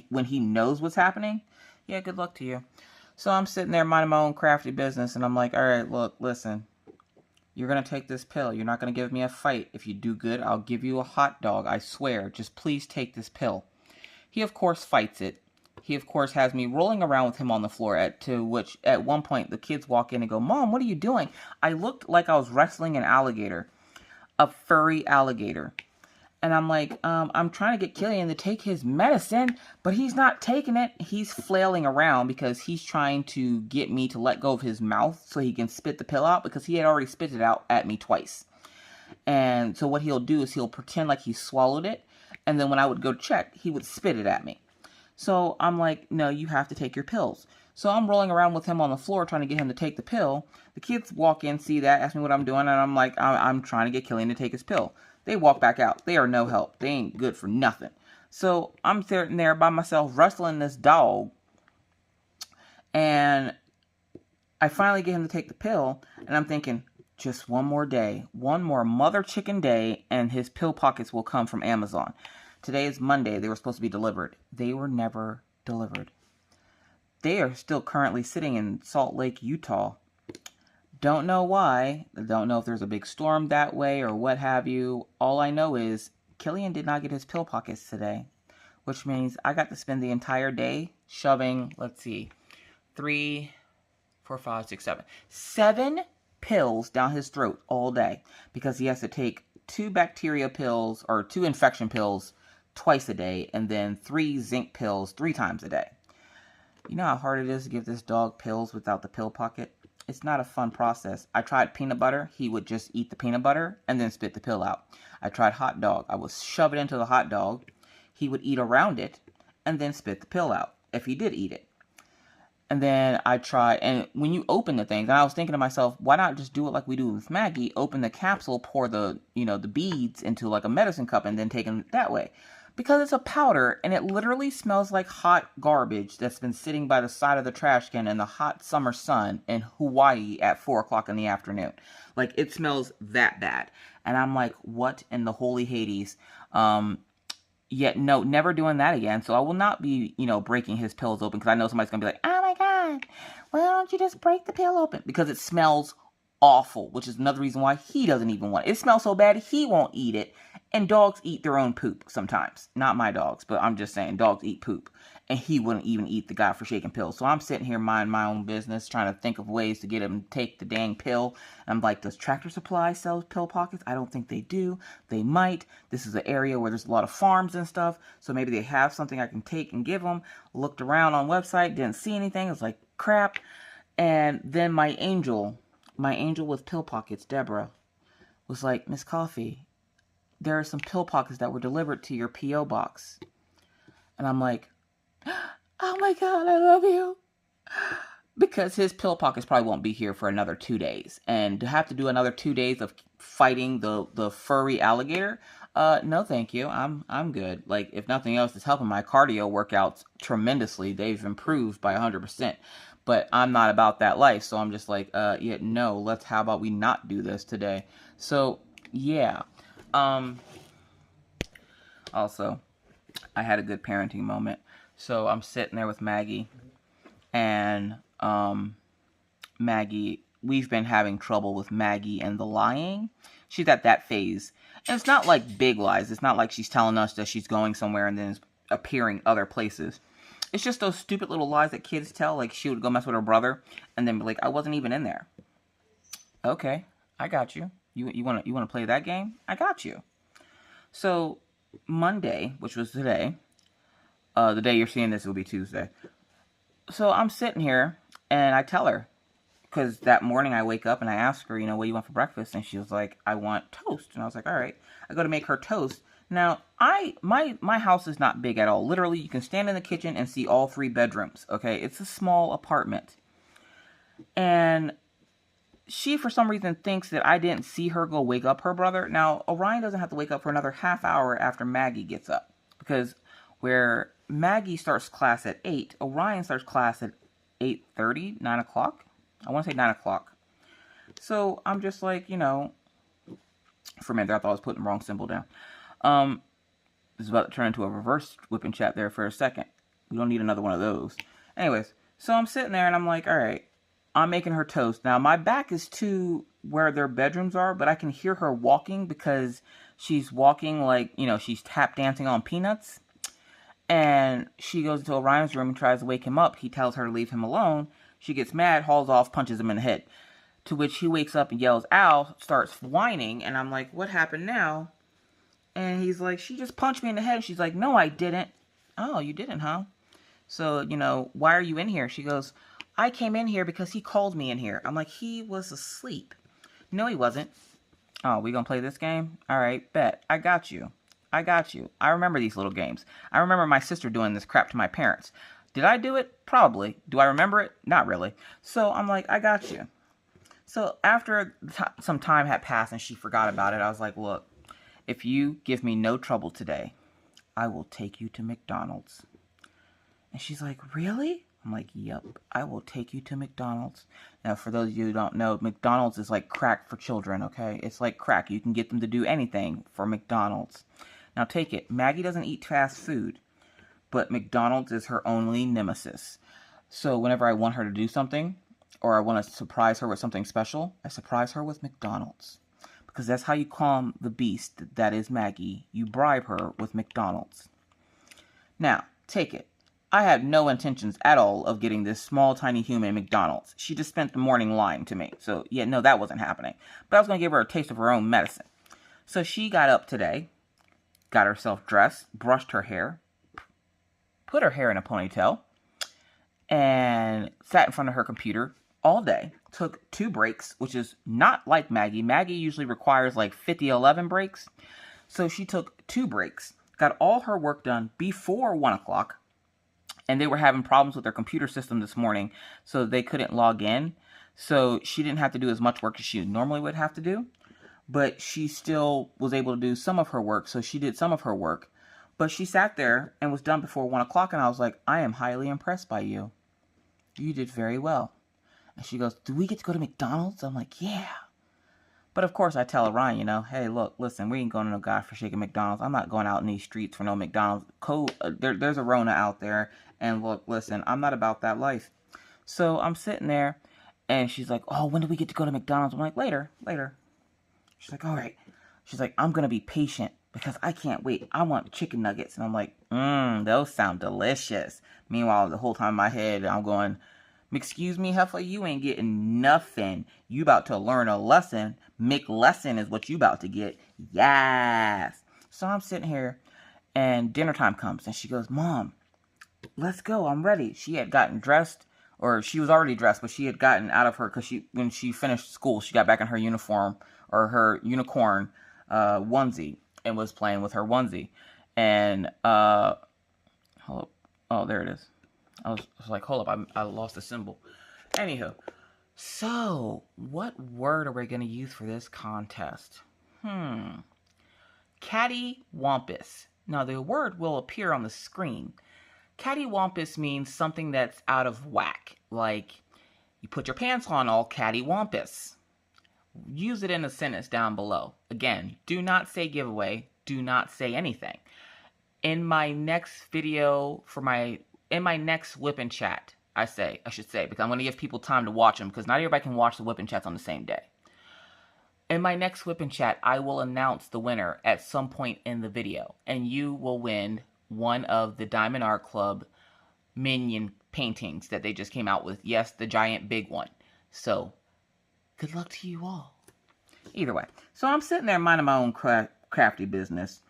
Speaker 1: when he knows what's happening, yeah, good luck to you. So I'm sitting there minding my own crafty business, and I'm like, all right, look, listen. You're going to take this pill. You're not going to give me a fight. If you do good, I'll give you a hot dog. I swear. Just please take this pill. He, of course, fights it. He, of course, has me rolling around with him on the floor, to which, at one point, the kids walk in and go, Mom, what are you doing? I looked like I was wrestling an alligator. A furry alligator. And I'm like, I'm trying to get Killian to take his medicine, but he's not taking it. He's flailing around because he's trying to get me to let go of his mouth so he can spit the pill out, because he had already spit it out at me twice. And so what he'll do is he'll pretend like he swallowed it, and then when I would go check, he would spit it at me. So I'm like, no, you have to take your pills. So I'm rolling around with him on the floor trying to get him to take the pill. The kids walk in, see that, ask me what I'm doing, and I'm like, I'm trying to get Killian to take his pill. they walk back out. They are no help. They ain't good for nothing. So I'm sitting there by myself wrestling this dog, and I finally get him to take the pill, and I'm thinking, just one more day, one more mother chicken day, and his pill pockets will come from Amazon. Today is Monday. They were supposed to be delivered. They were never delivered. They are still currently sitting in Salt Lake, Utah. Don't know why. Don't know if there's a big storm that way or what have you. All I know is Killian did not get his pill pockets today, which means I got to spend the entire day shoving, let's see, 3, 4, 5, 6, 7. 7 pills down his throat all day because he has to take 2 bacteria pills or 2 infection pills twice a day and then 3 zinc pills 3 times a day. You know how hard it is to give this dog pills without the pill pocket? It's not a fun process. I tried peanut butter. He would just eat the peanut butter and then spit the pill out. I tried hot dog. I would shove it into the hot dog. He would eat around it and then spit the pill out if he did eat it. And then I tried, and when you open the things, and I was thinking to myself, why not just do it like we do with Maggie? Open the capsule, pour the beads into like a medicine cup and then take them that way. Because it's a powder, and it literally smells like hot garbage that's been sitting by the side of the trash can in the hot summer sun in Hawaii at 4 o'clock in the afternoon. Like, it smells that bad. And I'm like, what in the holy Hades? Yet, no, never doing that again. So I will not be, breaking his pills open, because I know somebody's going to be like, oh my God, why don't you just break the pill open? Because it smells awful, which is another reason why he doesn't even want it. It smells so bad, he won't eat it. And dogs eat their own poop sometimes. Not my dogs, but I'm just saying dogs eat poop. And he wouldn't even eat the godforsaken pill. So I'm sitting here minding my own business, trying to think of ways to get him to take the dang pill. And I'm like, does Tractor Supply sell pill pockets? I don't think they do. They might. This is an area where there's a lot of farms and stuff. So maybe they have something I can take and give them. Looked around on website, didn't see anything. It was like, crap. And then my angel with pill pockets, Deborah, was like, Miss Coffee, there are some pill pockets that were delivered to your P.O. box. And I'm like, oh my God, I love you. Because his pill pockets probably won't be here for another 2 days. And to have to do another 2 days of fighting the furry alligator, no thank you. I'm good. Like, if nothing else, it's helping my cardio workouts tremendously. They've improved by 100%. But I'm not about that life. So I'm just like, yeah, no, how about we not do this today? So, yeah. Also, I had a good parenting moment. So I'm sitting there with Maggie, and Maggie, we've been having trouble with Maggie and the lying. She's at that phase. And it's not like big lies. It's not like she's telling us that she's going somewhere and then is appearing other places. It's just those stupid little lies that kids tell. Like, she would go mess with her brother and then be like, I wasn't even in there. Okay, I got you. You want to play that game? I got you. So Monday, which was today, the day you're seeing this will be Tuesday. So I'm sitting here and I tell her, because that morning I wake up and I ask her, what do you want for breakfast? And she was like, I want toast. And I was like, all right. I go to make her toast. Now, my house is not big at all. Literally, you can stand in the kitchen and see all 3 bedrooms. Okay, it's a small apartment. And she, for some reason, thinks that I didn't see her go wake up her brother. Now, Orion doesn't have to wake up for another half hour after Maggie gets up. Because where Maggie starts class at 8, Orion starts class at 8:30, 9 o'clock. I want to say 9 o'clock. So I'm just like, for a minute there, I thought I was putting the wrong symbol down. This is about to turn into a reverse whipping chat there for a second. We don't need another one of those. Anyways, so I'm sitting there and I'm like, all right. I'm making her toast. Now, my back is to where their bedrooms are, but I can hear her walking because she's walking like, she's tap dancing on peanuts. And she goes into Orion's room and tries to wake him up. He tells her to leave him alone. She gets mad, hauls off, punches him in the head. To which he wakes up and yells, ow, starts whining. And I'm like, what happened now? And he's like, she just punched me in the head. She's like, no, I didn't. Oh, you didn't, huh? So, why are you in here? She goes, I came in here because he called me in here. I'm like, he was asleep. No, he wasn't. Oh, we gonna play this game? All right, bet. I got you. I remember these little games. I remember my sister doing this crap to my parents. Did I do it? Probably. Do I remember it? Not really. So I'm like, I got you. So after some time had passed and she forgot about it, I was like, look, if you give me no trouble today, I will take you to McDonald's. And she's like, really? I'm like, yep, I will take you to McDonald's. Now, for those of you who don't know, McDonald's is like crack for children, okay? It's like crack. You can get them to do anything for McDonald's. Now, take it. Maggie doesn't eat fast food, but McDonald's is her only nemesis. So whenever I want her to do something, or I want to surprise her with something special, I surprise her with McDonald's. Because that's how you calm the beast that is Maggie. You bribe her with McDonald's. Now, take it. I had no intentions at all of getting this small, tiny human McDonald's. She just spent the morning lying to me. So, yeah, no, that wasn't happening. But I was going to give her a taste of her own medicine. So she got up today, got herself dressed, brushed her hair, put her hair in a ponytail, and sat in front of her computer all day. Took 2 breaks, which is not like Maggie. Maggie usually requires like 50-11 breaks. So she took 2 breaks, got all her work done before 1 o'clock. And they were having problems with their computer system this morning, so they couldn't log in. So she didn't have to do as much work as she normally would have to do. But she still was able to do some of her work, so she did some of her work. But she sat there and was done before 1 o'clock, and I was like, I am highly impressed by you. You did very well. And she goes, do we get to go to McDonald's? I'm like, yeah. But of course I tell Ryan, you know, hey, look, listen, we ain't going to no godforsaken McDonald's. I'm not going out in these streets for no McDonald's. There's a Rona out there. And look, listen, I'm not about that life. So I'm sitting there, and she's like, oh, when do we get to go to McDonald's? I'm like, later. She's like, all right. She's like, I'm going to be patient because I can't wait. I want chicken nuggets. And I'm like, those sound delicious. Meanwhile, the whole time in my head, I'm going, excuse me, heifer, you ain't getting nothing. You about to learn a lesson. McLesson is what you about to get. Yes. So I'm sitting here, and dinner time comes, and she goes, Mom, let's go. I'm ready. She had gotten dressed, or she was already dressed, but she had gotten out of her, because when she finished school, she got back in her uniform, or her unicorn onesie, and was playing with her onesie. And, hold up. Oh, there it is. I was like, hold up, I lost the symbol. Anywho, so what word are we going to use for this contest? Cattywampus. Now, the word will appear on the screen. Cattywampus means something that's out of whack. Like, you put your pants on all cattywampus. Use it in a sentence down below. Again, do not say giveaway. Do not say anything. In my next video, in my next whip and chat, I should say, because I'm going to give people time to watch them, because not everybody can watch the whip and chats on the same day. In my next whip and chat, I will announce the winner at some point in the video, and you will win one of the Diamond Art Club minion paintings that they just came out with. Yes, the giant big one. So, good luck to you all. Either way. So I'm sitting there minding my own crafty business.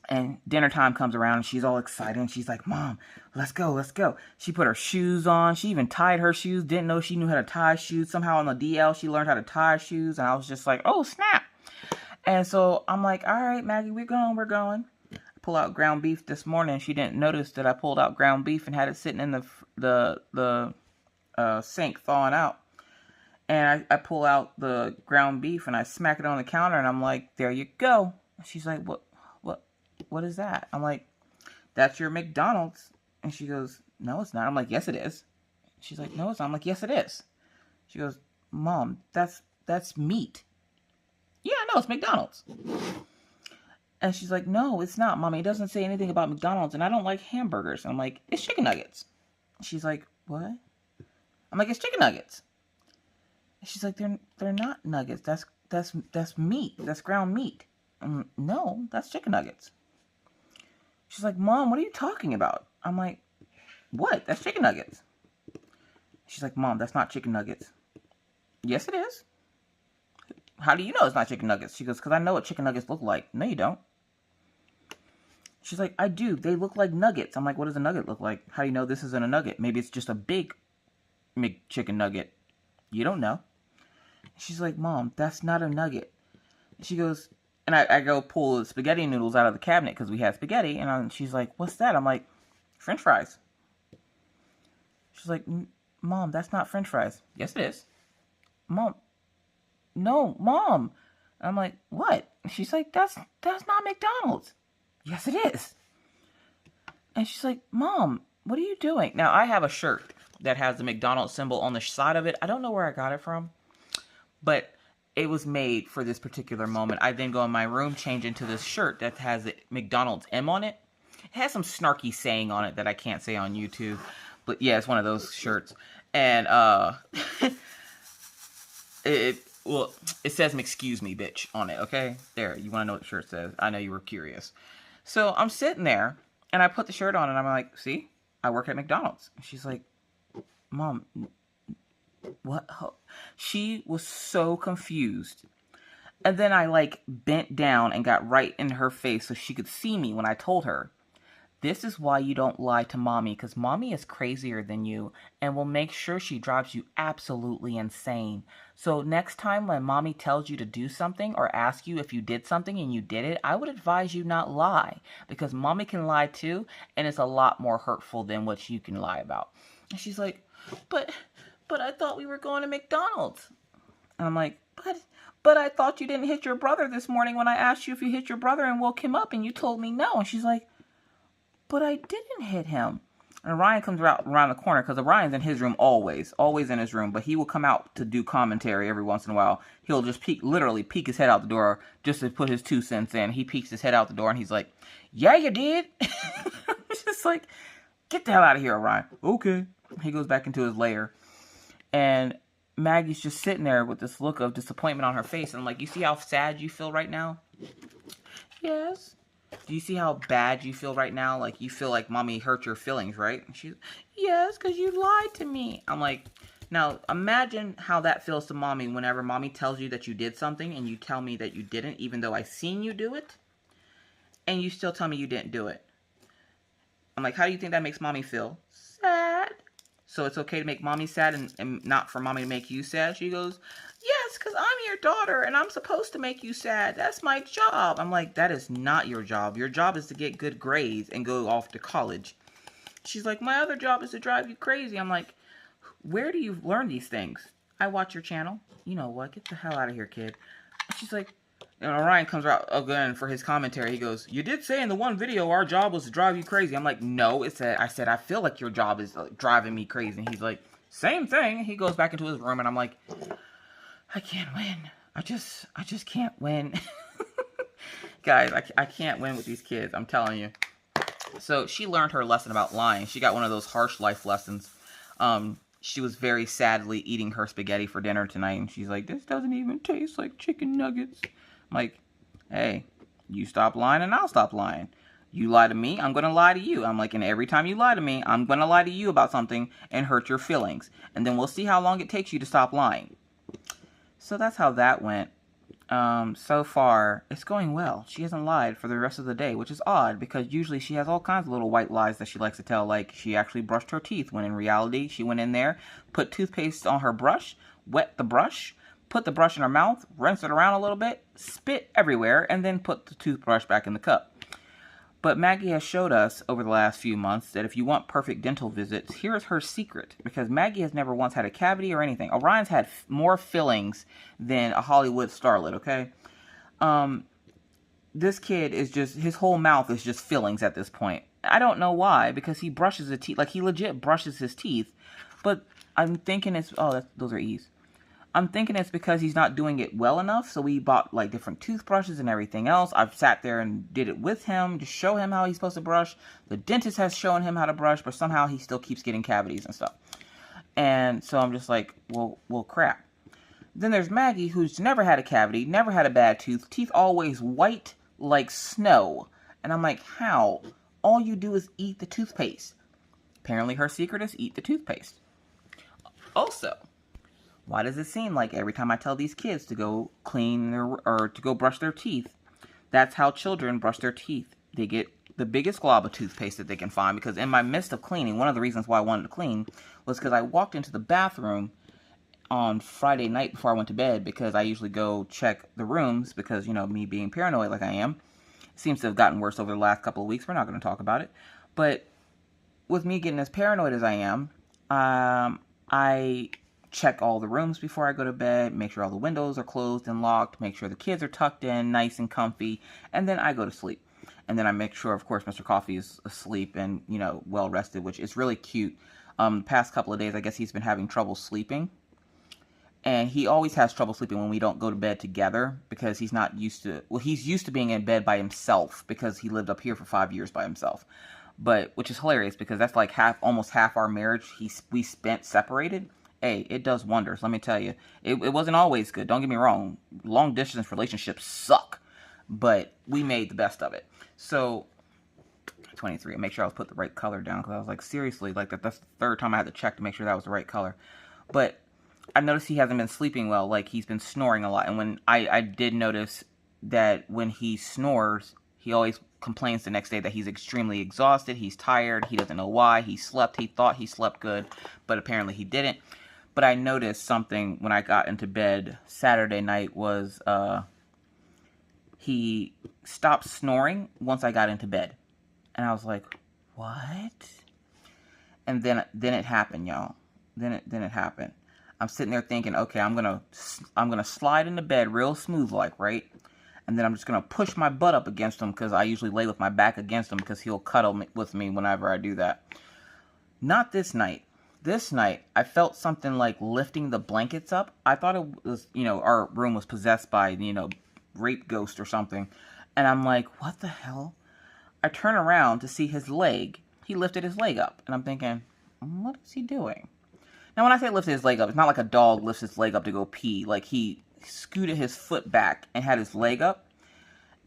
Speaker 1: And dinner time comes around, and she's all excited. And she's like, Mom, let's go, let's go. She put her shoes on. She even tied her shoes. Didn't know she knew how to tie shoes. Somehow on the DL, she learned how to tie shoes. And I was just like, oh, snap. And so I'm like, all right, Maggie, we're going. I pull out ground beef this morning. She didn't notice that I pulled out ground beef and had it sitting in the sink thawing out. And I pull out the ground beef, and I smack it on the counter. And I'm like, there you go. She's like, what is that? I'm like, that's your McDonald's. And she goes, no, it's not. I'm like, yes, it is. She's like, no, it's not. I'm like, yes, it is. She goes, Mom, that's meat. Yeah, no, it's McDonald's. And she's like, no, it's not, Mommy. It doesn't say anything about McDonald's, and I don't like hamburgers. And I'm like, it's chicken nuggets. She's like, what? I'm like, it's chicken nuggets. And she's like, they're not nuggets. That's meat. That's ground meat. No, that's chicken nuggets. She's like, Mom, what are you talking about? I'm like, what? That's chicken nuggets. She's like, Mom, that's not chicken nuggets. Yes, it is. How do you know it's not chicken nuggets? She goes, because I know what chicken nuggets look like. No, you don't. She's like, I do. They look like nuggets. I'm like, what does a nugget look like? How do you know this isn't a nugget? Maybe it's just a big chicken nugget. You don't know. She's like, Mom, that's not a nugget. She goes, and I go pull the spaghetti noodles out of the cabinet because we had spaghetti. And she's like, what's that? I'm like, French fries. She's like, Mom, that's not French fries. Yes, it is. Mom. No, Mom. I'm like, what? She's like, that's not McDonald's. Yes, it is. And she's like, Mom, what are you doing? Now, I have a shirt that has the McDonald's symbol on the side of it. I don't know where I got it from, but it was made for this particular moment. I then go in my room, change into this shirt that has the McDonald's M on it. It has some snarky saying on it that I can't say on YouTube. But yeah, it's one of those shirts. And it says "excuse me, bitch" on it, okay? There, you want to know what the shirt says. I know you were curious. So I'm sitting there, and I put the shirt on, and I'm like, see? I work at McDonald's. And she's like, Mom, what? She was so confused. And then I like bent down and got right in her face so she could see me when I told her, this is why you don't lie to Mommy, because Mommy is crazier than you and will make sure she drives you absolutely insane. So next time when Mommy tells you to do something or asks you if you did something and you did it, I would advise you not lie, because Mommy can lie too, and it's a lot more hurtful than what you can lie about. And she's like, but I thought we were going to McDonald's. And I'm like, but I thought you didn't hit your brother this morning when I asked you if you hit your brother and woke him up, and you told me no. And she's like, but I didn't hit him. And Orion comes around the corner, because Orion's in his room always in his room, but he will come out to do commentary every once in a while. He'll just literally peek his head out the door just to put his 2 cents in. He peeks his head out the door and he's like, yeah, you did. It's just like, get the hell out of here, Orion. Okay. He goes back into his lair. And Maggie's just sitting there with this look of disappointment on her face. And I'm like, you see how sad you feel right now? Yes. Do you see how bad you feel right now? Like, you feel like Mommy hurt your feelings, right? And she's, yes, because you lied to me. I'm like, now imagine how that feels to Mommy whenever Mommy tells you that you did something and you tell me that you didn't, even though I seen you do it, and you still tell me you didn't do it. I'm like, how do you think that makes Mommy feel? Sad. So it's okay to make Mommy sad and not for Mommy to make you sad? She goes, yes, because I'm your daughter and I'm supposed to make you sad. That's my job. I'm like, that is not your job. Your job is to get good grades and go off to college. She's like, my other job is to drive you crazy. I'm like, where do you learn these things? I watch your channel. You know what? Get the hell out of here, kid. She's like, and Orion comes out again for his commentary. He goes, you did say in the one video our job was to drive you crazy. I'm like, no, I said, I feel like your job is driving me crazy. And he's like, same thing. He goes back into his room and I'm like, I can't win. I just can't win. Guys, I can't win with these kids. I'm telling you. So she learned her lesson about lying. She got one of those harsh life lessons. She was very sadly eating her spaghetti for dinner tonight. And she's like, this doesn't even taste like chicken nuggets. I'm like, hey, you stop lying and I'll stop lying. You lie to me, I'm going to lie to you. I'm like, and every time you lie to me, I'm going to lie to you about something and hurt your feelings. And then we'll see how long it takes you to stop lying. So that's how that went. So far, it's going well. She hasn't lied for the rest of the day, which is odd because usually she has all kinds of little white lies that she likes to tell, like she actually brushed her teeth when in reality she went in there, put toothpaste on her brush, wet the brush, put the brush in her mouth, rinse it around a little bit, spit everywhere, and then put the toothbrush back in the cup. But Maggie has showed us over the last few months that if you want perfect dental visits, here's her secret. Because Maggie has never once had a cavity or anything. Orion's had more fillings than a Hollywood starlet, okay? This kid is just, his whole mouth is just fillings at this point. I don't know why, because he brushes his teeth, like he legit brushes his teeth. But I'm thinking it's, those are E's. I'm thinking it's because he's not doing it well enough, so we bought like different toothbrushes and everything else. I've sat there and did it with him to show him how he's supposed to brush. The dentist has shown him how to brush, but somehow he still keeps getting cavities and stuff. And so I'm just like, well, crap. Then there's Maggie, who's never had a cavity, never had a bad tooth, teeth always white like snow. And I'm like, how? All you do is eat the toothpaste. Apparently her secret is eat the toothpaste. Also, why does it seem like every time I tell these kids to go clean or to go brush their teeth, that's how children brush their teeth? They get the biggest glob of toothpaste that they can find, because in my midst of cleaning, one of the reasons why I wanted to clean was because I walked into the bathroom on Friday night before I went to bed, because I usually go check the rooms because, you know, me being paranoid like I am, seems to have gotten worse over the last couple of weeks. We're not going to talk about it. But with me getting as paranoid as I am, I check all the rooms before I go to bed, make sure all the windows are closed and locked, make sure the kids are tucked in, nice and comfy, and then I go to sleep. And then I make sure, of course, Mr. Coffee is asleep and, you know, well rested, which is really cute. The past couple of days, I guess he's been having trouble sleeping. And he always has trouble sleeping when we don't go to bed together because he's not used to, well, he's used to being in bed by himself because he lived up here for 5 years by himself. But, which is hilarious because that's like almost half our marriage we spent separated. Hey, it does wonders, let me tell you. It wasn't always good, don't get me wrong. Long distance relationships suck. But we made the best of it. So, 23, make sure I was put the right color down because I was like, seriously, like that's the third time I had to check to make sure that was the right color. But I noticed he hasn't been sleeping well, like he's been snoring a lot. And when I did notice that when he snores, he always complains the next day that he's extremely exhausted, he's tired, he doesn't know why, he thought he slept good, but apparently he didn't. But I noticed something when I got into bed Saturday night was he stopped snoring once I got into bed. And I was like, what? And then it happened, y'all. Then it happened. I'm sitting there thinking, okay, I'm gonna slide into bed real smooth like, right? And then I'm just gonna push my butt up against him because I usually lay with my back against him because he'll cuddle with me whenever I do that. Not this night. This night, I felt something like lifting the blankets up. I thought it was, you know, our room was possessed by, you know, rape ghost or something. And I'm like, what the hell? I turn around to see his leg. He lifted his leg up. And I'm thinking, what is he doing? Now, when I say lifted his leg up, it's not like a dog lifts his leg up to go pee. Like, he scooted his foot back and had his leg up.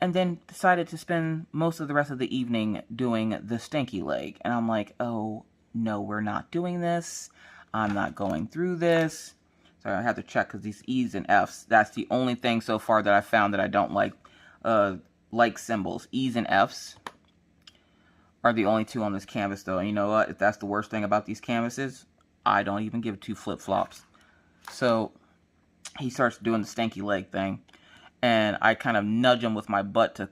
Speaker 1: And then decided to spend most of the rest of the evening doing the stinky leg. And I'm like, oh, no, we're not doing this. I'm not going through this. So I have to check because these E's and F's, that's the only thing so far that I found that I don't like symbols. E's and F's are the only two on this canvas, though. And you know what? If that's the worst thing about these canvases, I don't even give two flip-flops. So he starts doing the stanky leg thing. And I kind of nudge him with my butt to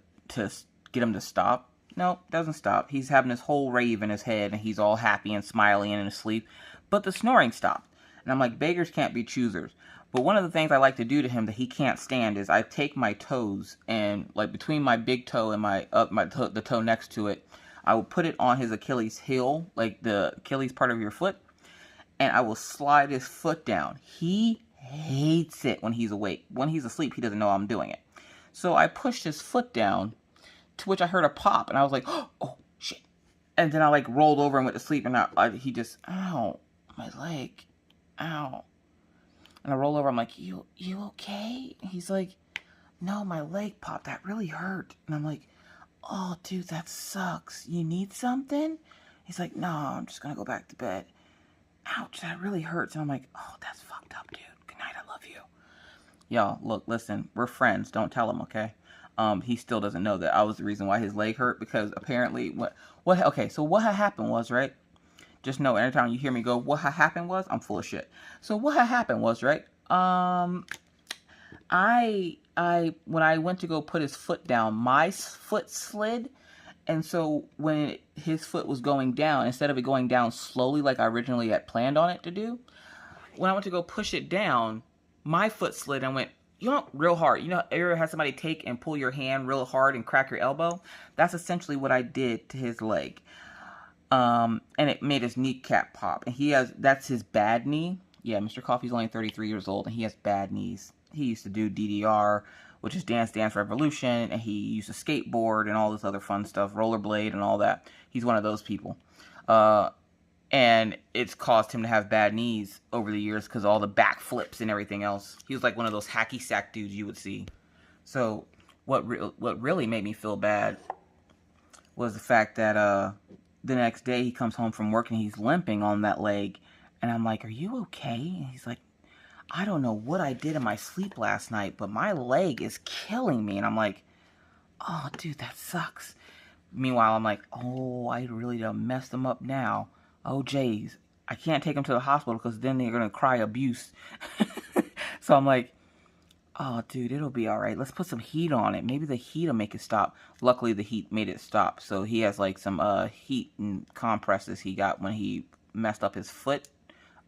Speaker 1: get him to stop. No, doesn't stop. He's having this whole rave in his head. And he's all happy and smiling and asleep. But the snoring stopped. And I'm like, beggars can't be choosers. But one of the things I like to do to him that he can't stand is I take my toes and, like, between my big toe and the toe next to it, I will put it on his Achilles heel, like the Achilles part of your foot, and I will slide his foot down. He hates it when he's awake. When he's asleep, he doesn't know I'm doing it. So I pushed his foot down, to which I heard a pop, and I was like, oh, shit. And then I, like, rolled over and went to sleep, and he just, ow, my leg, ow. And I roll over, I'm like, you okay? And he's like, no, my leg popped, that really hurt. And I'm like, oh, dude, that sucks. You need something? He's like, no, I'm just gonna go back to bed. Ouch, that really hurts. And I'm like, oh, that's fucked up, dude. Good night, I love you. Y'all, look, listen, we're friends. Don't tell him, okay? He still doesn't know that I was the reason why his leg hurt, because apparently, okay, so what had happened was, right? Just know, anytime you hear me go, what had happened was, I'm full of shit. So what had happened was, right? When I went to go put his foot down, my foot slid. And so when his foot was going down, instead of it going down slowly like I originally had planned on it to do, when I went to go push it down, my foot slid and went, you know, real hard. You know, you ever had somebody take and pull your hand real hard and crack your elbow? That's essentially what I did to his leg. And it made his kneecap pop. And that's his bad knee. Yeah, Mr. Coffee's only 33 years old and he has bad knees. He used to do DDR, which is Dance Dance Revolution, and he used to skateboard and all this other fun stuff, rollerblade and all that. He's one of those people. And it's caused him to have bad knees over the years because all the backflips and everything else. He was like one of those hacky sack dudes you would see. So what really made me feel bad was the fact that the next day he comes home from work and he's limping on that leg. And I'm like, are you okay? And he's like, I don't know what I did in my sleep last night, but my leg is killing me. And I'm like, oh, dude, that sucks. Meanwhile, I'm like, oh, I really done messed him up now. Oh, jeez. I can't take him to the hospital because then they're going to cry abuse. So I'm like, oh, dude, it'll be all right. Let's put some heat on it. Maybe the heat will make it stop. Luckily, the heat made it stop. So he has like some heat and compresses he got when he messed up his foot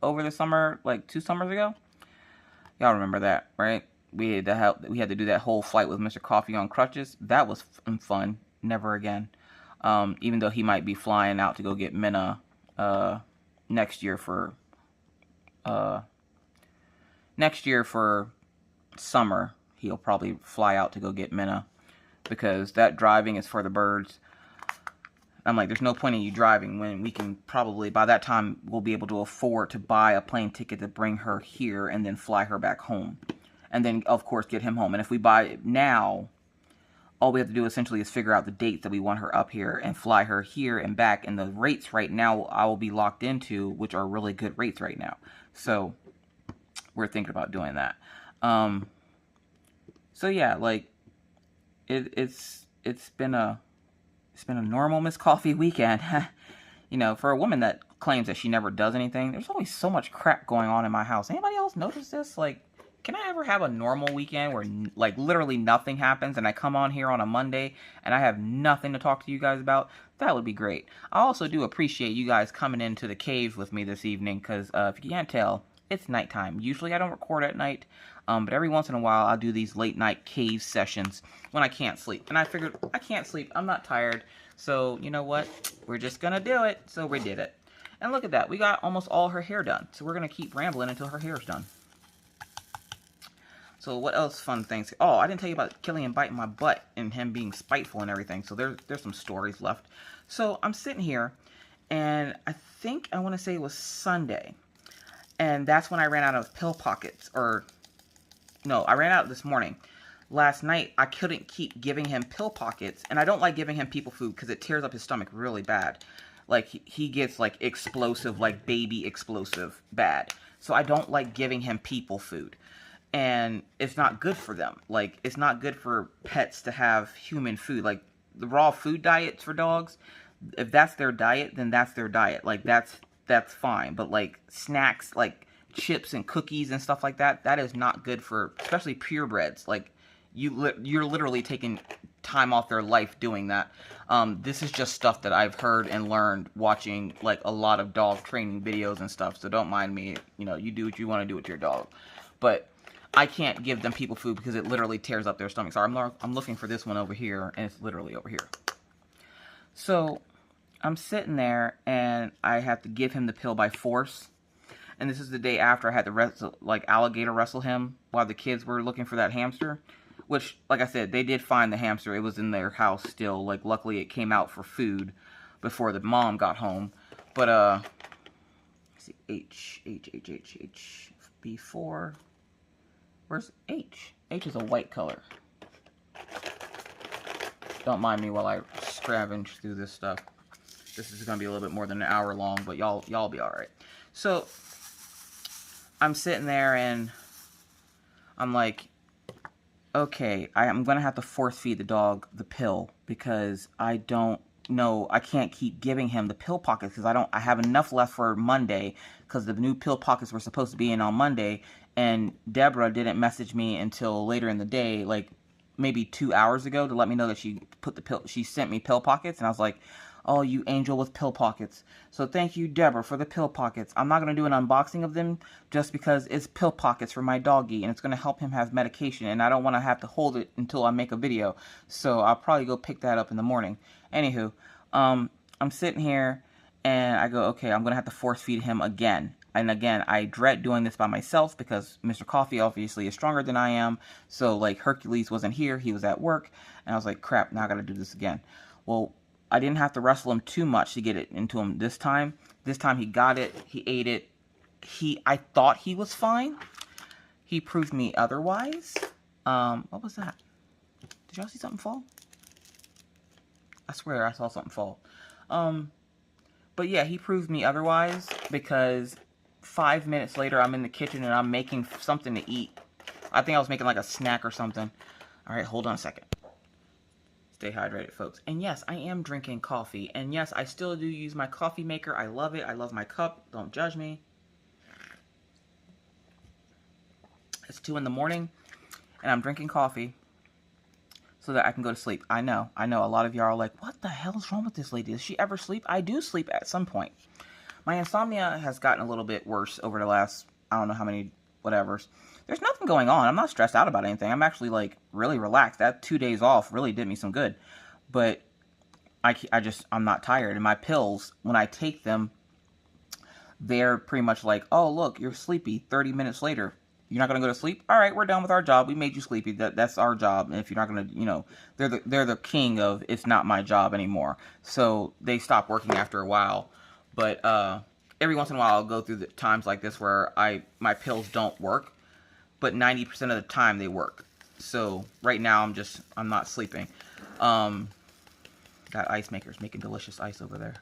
Speaker 1: over the summer, like 2 summers ago. Y'all remember that, right? We had to do that whole flight with Mr. Coffee on crutches. That was fun. Never again. Even though he might be flying out to go get Minna next year for summer. He'll probably fly out to go get Minna because that driving is for the birds. I'm like, there's no point in you driving when we can probably, by that time, we'll be able to afford to buy a plane ticket to bring her here and then fly her back home. And then, of course, get him home. And if we buy it now, all we have to do essentially is figure out the dates that we want her up here and fly her here and back. And the rates right now I will be locked into, which are really good rates right now. So we're thinking about doing that. So yeah, like it's been a normal Miss Coffee weekend. You know, for a woman that claims that she never does anything, there's always so much crap going on in my house. Anybody else notice this? Like, can I ever have a normal weekend where, like, literally nothing happens and I come on here on a Monday and I have nothing to talk to you guys about? That would be great. I also do appreciate you guys coming into the cave with me this evening because, if you can't tell, it's nighttime. Usually I don't record at night, but every once in a while I'll do these late night cave sessions when I can't sleep. And I figured, I can't sleep, I'm not tired, so you know what? We're just gonna do it. So we did it. And look at that, we got almost all her hair done. So we're gonna keep rambling until her hair's done. So what else fun things? Oh, I didn't tell you about Killian biting my butt and him being spiteful and everything. So there's some stories left. So I'm sitting here, and I think I want to say it was Sunday. And that's when I ran out of pill pockets. Or, no, I ran out this morning. Last night, I couldn't keep giving him pill pockets. And I don't like giving him people food because it tears up his stomach really bad. Like, he gets, like, explosive, like, baby explosive bad. So I don't like giving him people food. And it's not good for them. Like, it's not good for pets to have human food. Like, the raw food diets for dogs, if that's their diet, then that's their diet. Like, that's fine. But, like, snacks, like chips and cookies and stuff like that, that is not good for, especially purebreds. Like, you're literally taking time off their life doing that. This is just stuff that I've heard and learned watching, like, a lot of dog training videos and stuff. So don't mind me. You know, you do what you want to do with your dog. But I can't give them people food because it literally tears up their stomachs. So I'm looking for this one over here, and it's literally over here. So I'm sitting there, and I have to give him the pill by force. And this is the day after I had to alligator wrestle him while the kids were looking for that hamster. Which, like I said, they did find the hamster. It was in their house still. Like, luckily it came out for food before the mom got home. But, let's see, H, B4. Where's H? H is a white color. Don't mind me while I scavenge through this stuff. This is going to be a little bit more than an hour long, but y'all be alright. So, I'm sitting there and I'm like, okay, I'm going to have to force feed the dog the pill because I don't know, I can't keep giving him the pill pockets because I have enough left for Monday because the new pill pockets were supposed to be in on Monday. And Deborah didn't message me until later in the day, like maybe 2 hours ago, to let me know that she sent me pill pockets. And I was like, oh, you angel with pill pockets. So thank you, Deborah, for the pill pockets. I'm not going to do an unboxing of them just because it's pill pockets for my doggy. And it's going to help him have medication. And I don't want to have to hold it until I make a video. So I'll probably go pick that up in the morning. Anywho, I'm sitting here and I go, okay, I'm going to have to force feed him again. And again, I dread doing this by myself because Mr. Coffee obviously is stronger than I am. So, like, Hercules wasn't here. He was at work. And I was like, crap, now I got to do this again. Well, I didn't have to wrestle him too much to get it into him this time. This time he got it. He ate it. I thought he was fine. He proved me otherwise. What was that? Did y'all see something fall? I swear I saw something fall. But yeah, he proved me otherwise because 5 minutes later, I'm in the kitchen and I'm making something to eat. I think I was making like a snack or something. All right, hold on a second. Stay hydrated, folks. And yes, I am drinking coffee. And yes, I still do use my coffee maker. I love it. I love my cup. Don't judge me. It's 2 in the morning and I'm drinking coffee so that I can go to sleep. I know. A lot of y'all are like, what the hell is wrong with this lady? Does she ever sleep? I do sleep at some point. My insomnia has gotten a little bit worse over the last, I don't know how many whatevers. There's nothing going on. I'm not stressed out about anything. I'm actually, like, really relaxed. That 2 days off really did me some good. But I'm not tired. And my pills, when I take them, they're pretty much like, oh, look, you're sleepy. 30 minutes later, you're not going to go to sleep? All right, we're done with our job. We made you sleepy. That's our job. And if you're not going to, you know, they're the king of, it's not my job anymore. So they stop working after a while. But every once in a while, I'll go through the times like this where my pills don't work. But 90% of the time, they work. So right now, I'm not sleeping. That ice maker's making delicious ice over there.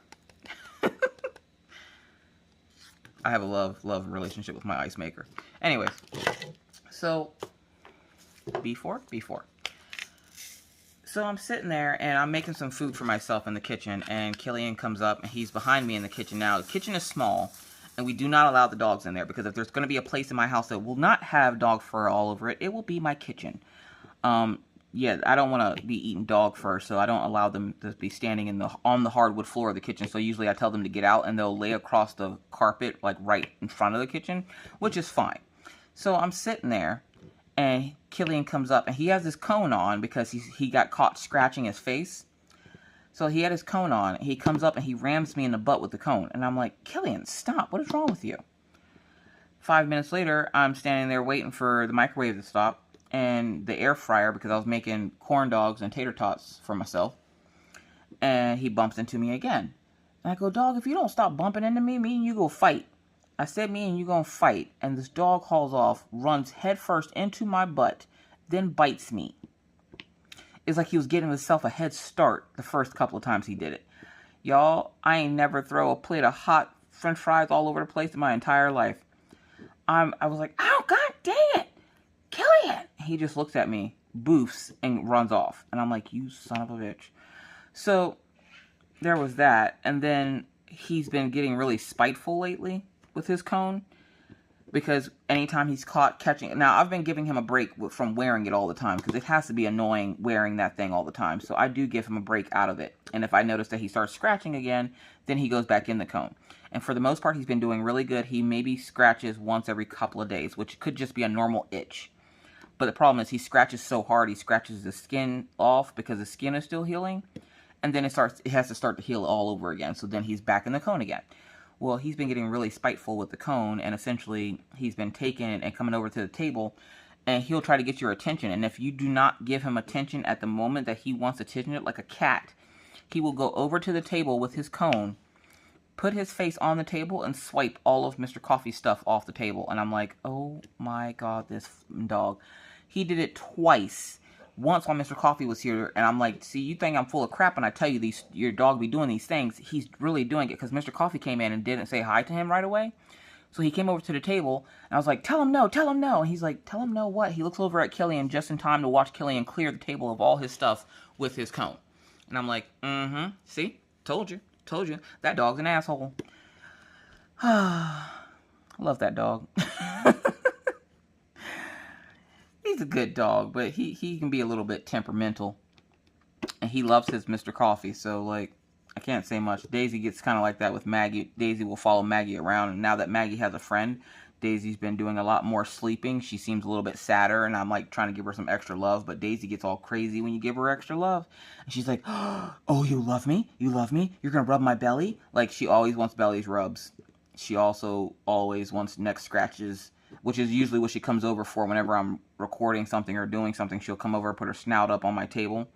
Speaker 1: I have a love relationship with my ice maker. Anyways, so before. So I'm sitting there and I'm making some food for myself in the kitchen, and Killian comes up and he's behind me in the kitchen. Now, the kitchen is small and we do not allow the dogs in there because if there's going to be a place in my house that will not have dog fur all over it, it will be my kitchen. Yeah, I don't want to be eating dog fur, so I don't allow them to be standing on the hardwood floor of the kitchen. So usually I tell them to get out, and they'll lay across the carpet, like right in front of the kitchen, which is fine. So I'm sitting there, and Killian comes up, and he has his cone on because he got caught scratching his face. So he had his cone on. He comes up, and he rams me in the butt with the cone. And I'm like, Killian, stop. What is wrong with you? 5 minutes later, I'm standing there waiting for the microwave to stop and the air fryer because I was making corn dogs and tater tots for myself. And he bumps into me again. And I go, dog, if you don't stop bumping into me, me and you go fight. I said, me and you gonna fight. And this dog hauls off, runs headfirst into my butt, then bites me. It's like he was getting himself a head start the first couple of times he did it. Y'all, I ain't never throw a plate of hot french fries all over the place in my entire life. I was like, oh, god dang it. Killian! He just looks at me, boofs, and runs off. And I'm like, you son of a bitch. So, there was that. And then he's been getting really spiteful lately with his cone. Because anytime he's caught catching... Now, I've been giving him a break from wearing it all the time. Because it has to be annoying wearing that thing all the time. So, I do give him a break out of it. And if I notice that he starts scratching again, then he goes back in the cone. And for the most part, he's been doing really good. He maybe scratches once every couple of days. Which could just be a normal itch. But the problem is he scratches so hard, he scratches the skin off because the skin is still healing. And then it has to start to heal all over again. So then he's back in the cone again. Well, he's been getting really spiteful with the cone. And essentially, he's been taking it and coming over to the table. And he'll try to get your attention. And if you do not give him attention at the moment that he wants attention, like a cat, he will go over to the table with his cone, put his face on the table, and swipe all of Mr. Coffee's stuff off the table. And I'm like, oh my god, this dog. He did it twice. Once while Mr. Coffee was here, and I'm like, see, you think I'm full of crap when I tell you your dog be doing these things. He's really doing it because Mr. Coffee came in and didn't say hi to him right away. So he came over to the table, and I was like, tell him no, tell him no. And he's like, tell him no what? He looks over at Killian just in time to watch Killian clear the table of all his stuff with his cone. And I'm like, see? Told you. That dog's an asshole. I love that dog. He's a good dog, but he can be a little bit temperamental. And he loves his Mr. Coffee, so, like, I can't say much. Daisy gets kind of like that with Maggie. Daisy will follow Maggie around, and now that Maggie has a friend, Daisy's been doing a lot more sleeping. She seems a little bit sadder, and I'm, like, trying to give her some extra love, but Daisy gets all crazy when you give her extra love. And she's like, oh, you love me? You love me? You're gonna rub my belly? Like, she always wants belly's rubs. She also always wants neck scratches, which is usually what she comes over for whenever I'm recording something or doing something. She'll come over, put her snout up on my table.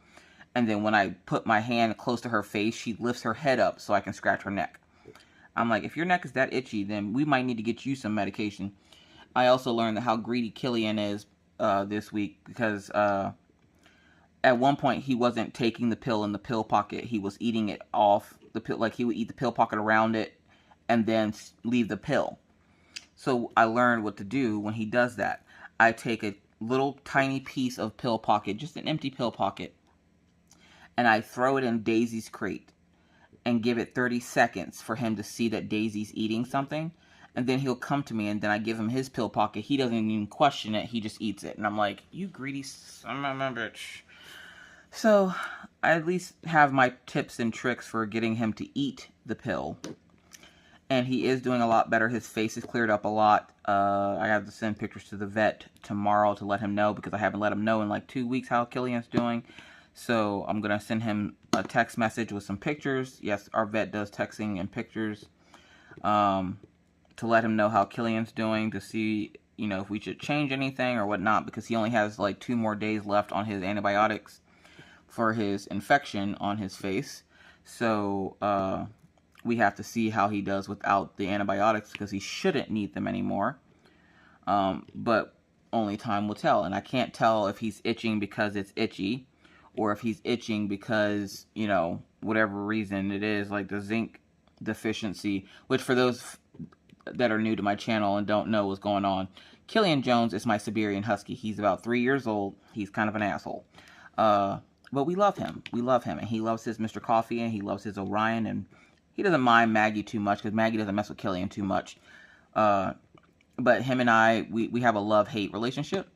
Speaker 1: And then when I put my hand close to her face, she lifts her head up so I can scratch her neck. I'm like, if your neck is that itchy, then we might need to get you some medication. I also learned how greedy Killian is this week because at one point he wasn't taking the pill in the pill pocket. He was eating it off the pill. Like, he would eat the pill pocket around it and then leave the pill. So I learned what to do when he does that. I take a little tiny piece of pill pocket, just an empty pill pocket, and I throw it in Daisy's crate and give it 30 seconds for him to see that Daisy's eating something. And then he'll come to me, and then I give him his pill pocket. He doesn't even question it. He just eats it. And I'm like, you greedy son of a bitch. So I at least have my tips and tricks for getting him to eat the pill. And he is doing a lot better. His face is cleared up a lot. I have to send pictures to the vet tomorrow to let him know, because I haven't let him know in like 2 weeks how Killian's doing. So I'm going to send him a text message with some pictures. Yes, our vet does texting and pictures. To let him know how Killian's doing, to see, you know, if we should change anything or whatnot, because he only has like 2 more days left on his antibiotics for his infection on his face. So, we have to see how he does without the antibiotics, because he shouldn't need them anymore. But only time will tell. And I can't tell if he's itching because it's itchy, or if he's itching because, you know, whatever reason it is, like the zinc deficiency, which for those that are new to my channel and don't know what's going on, Killian Jones is my Siberian Husky. He's about 3 years old. He's kind of an asshole. But we love him. We love him. And he loves his Mr. Coffee, and he loves his Orion, and he doesn't mind Maggie too much, because Maggie doesn't mess with Killian too much. But him and I, we have a love-hate relationship.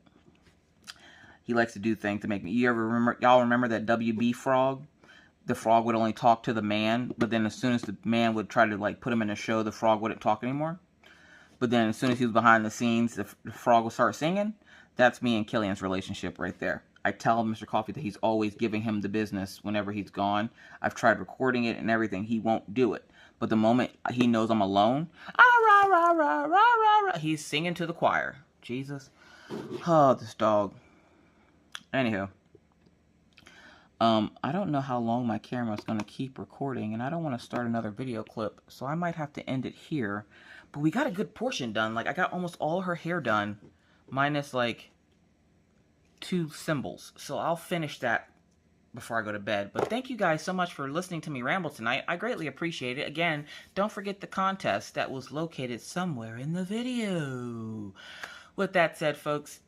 Speaker 1: He likes to do things to make me... Y'all remember that WB frog? The frog would only talk to the man, but then as soon as the man would try to like put him in a show, the frog wouldn't talk anymore. But then as soon as he was behind the scenes, the frog would start singing. That's me and Killian's relationship right there. I tell Mr. Coffee that he's always giving him the business whenever he's gone. I've tried recording it and everything. He won't do it. But the moment he knows I'm alone, ah, rah, rah, rah, rah, rah, rah, he's singing to the choir. Jesus. Oh, this dog. Anywho. I don't know how long my camera is going to keep recording, and I don't want to start another video clip, so I might have to end it here. But we got a good portion done. Like, I got almost all her hair done, minus, like, 2 symbols. So I'll finish that before I go to bed. But thank you guys so much for listening to me ramble tonight. I greatly appreciate it. Again, don't forget the contest that was located somewhere in the video. With that said, folks,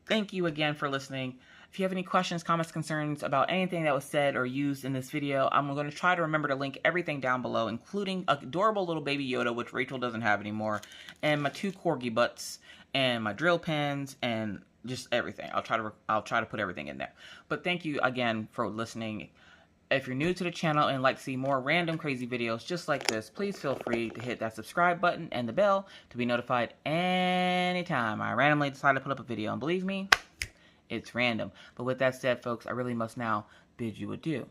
Speaker 1: thank you again for listening. If you have any questions, comments, concerns about anything that was said or used in this video, I'm going to try to remember to link everything down below, including adorable little baby Yoda, which Rachel doesn't have anymore, and my 2 corgi butts, and my drill pens, and just everything. I'll try to put everything in there. But thank you again for listening. If you're new to the channel and like to see more random crazy videos just like this, please feel free to hit that subscribe button and the bell to be notified anytime I randomly decide to put up a video. And believe me, it's random. But with that said, folks, I really must now bid you adieu.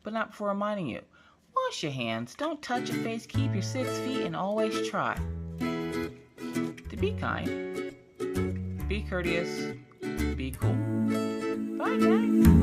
Speaker 1: But not before reminding you, wash your hands, don't touch your face, keep your 6 feet, and always try to be kind, be courteous, be cool. Bye, guys.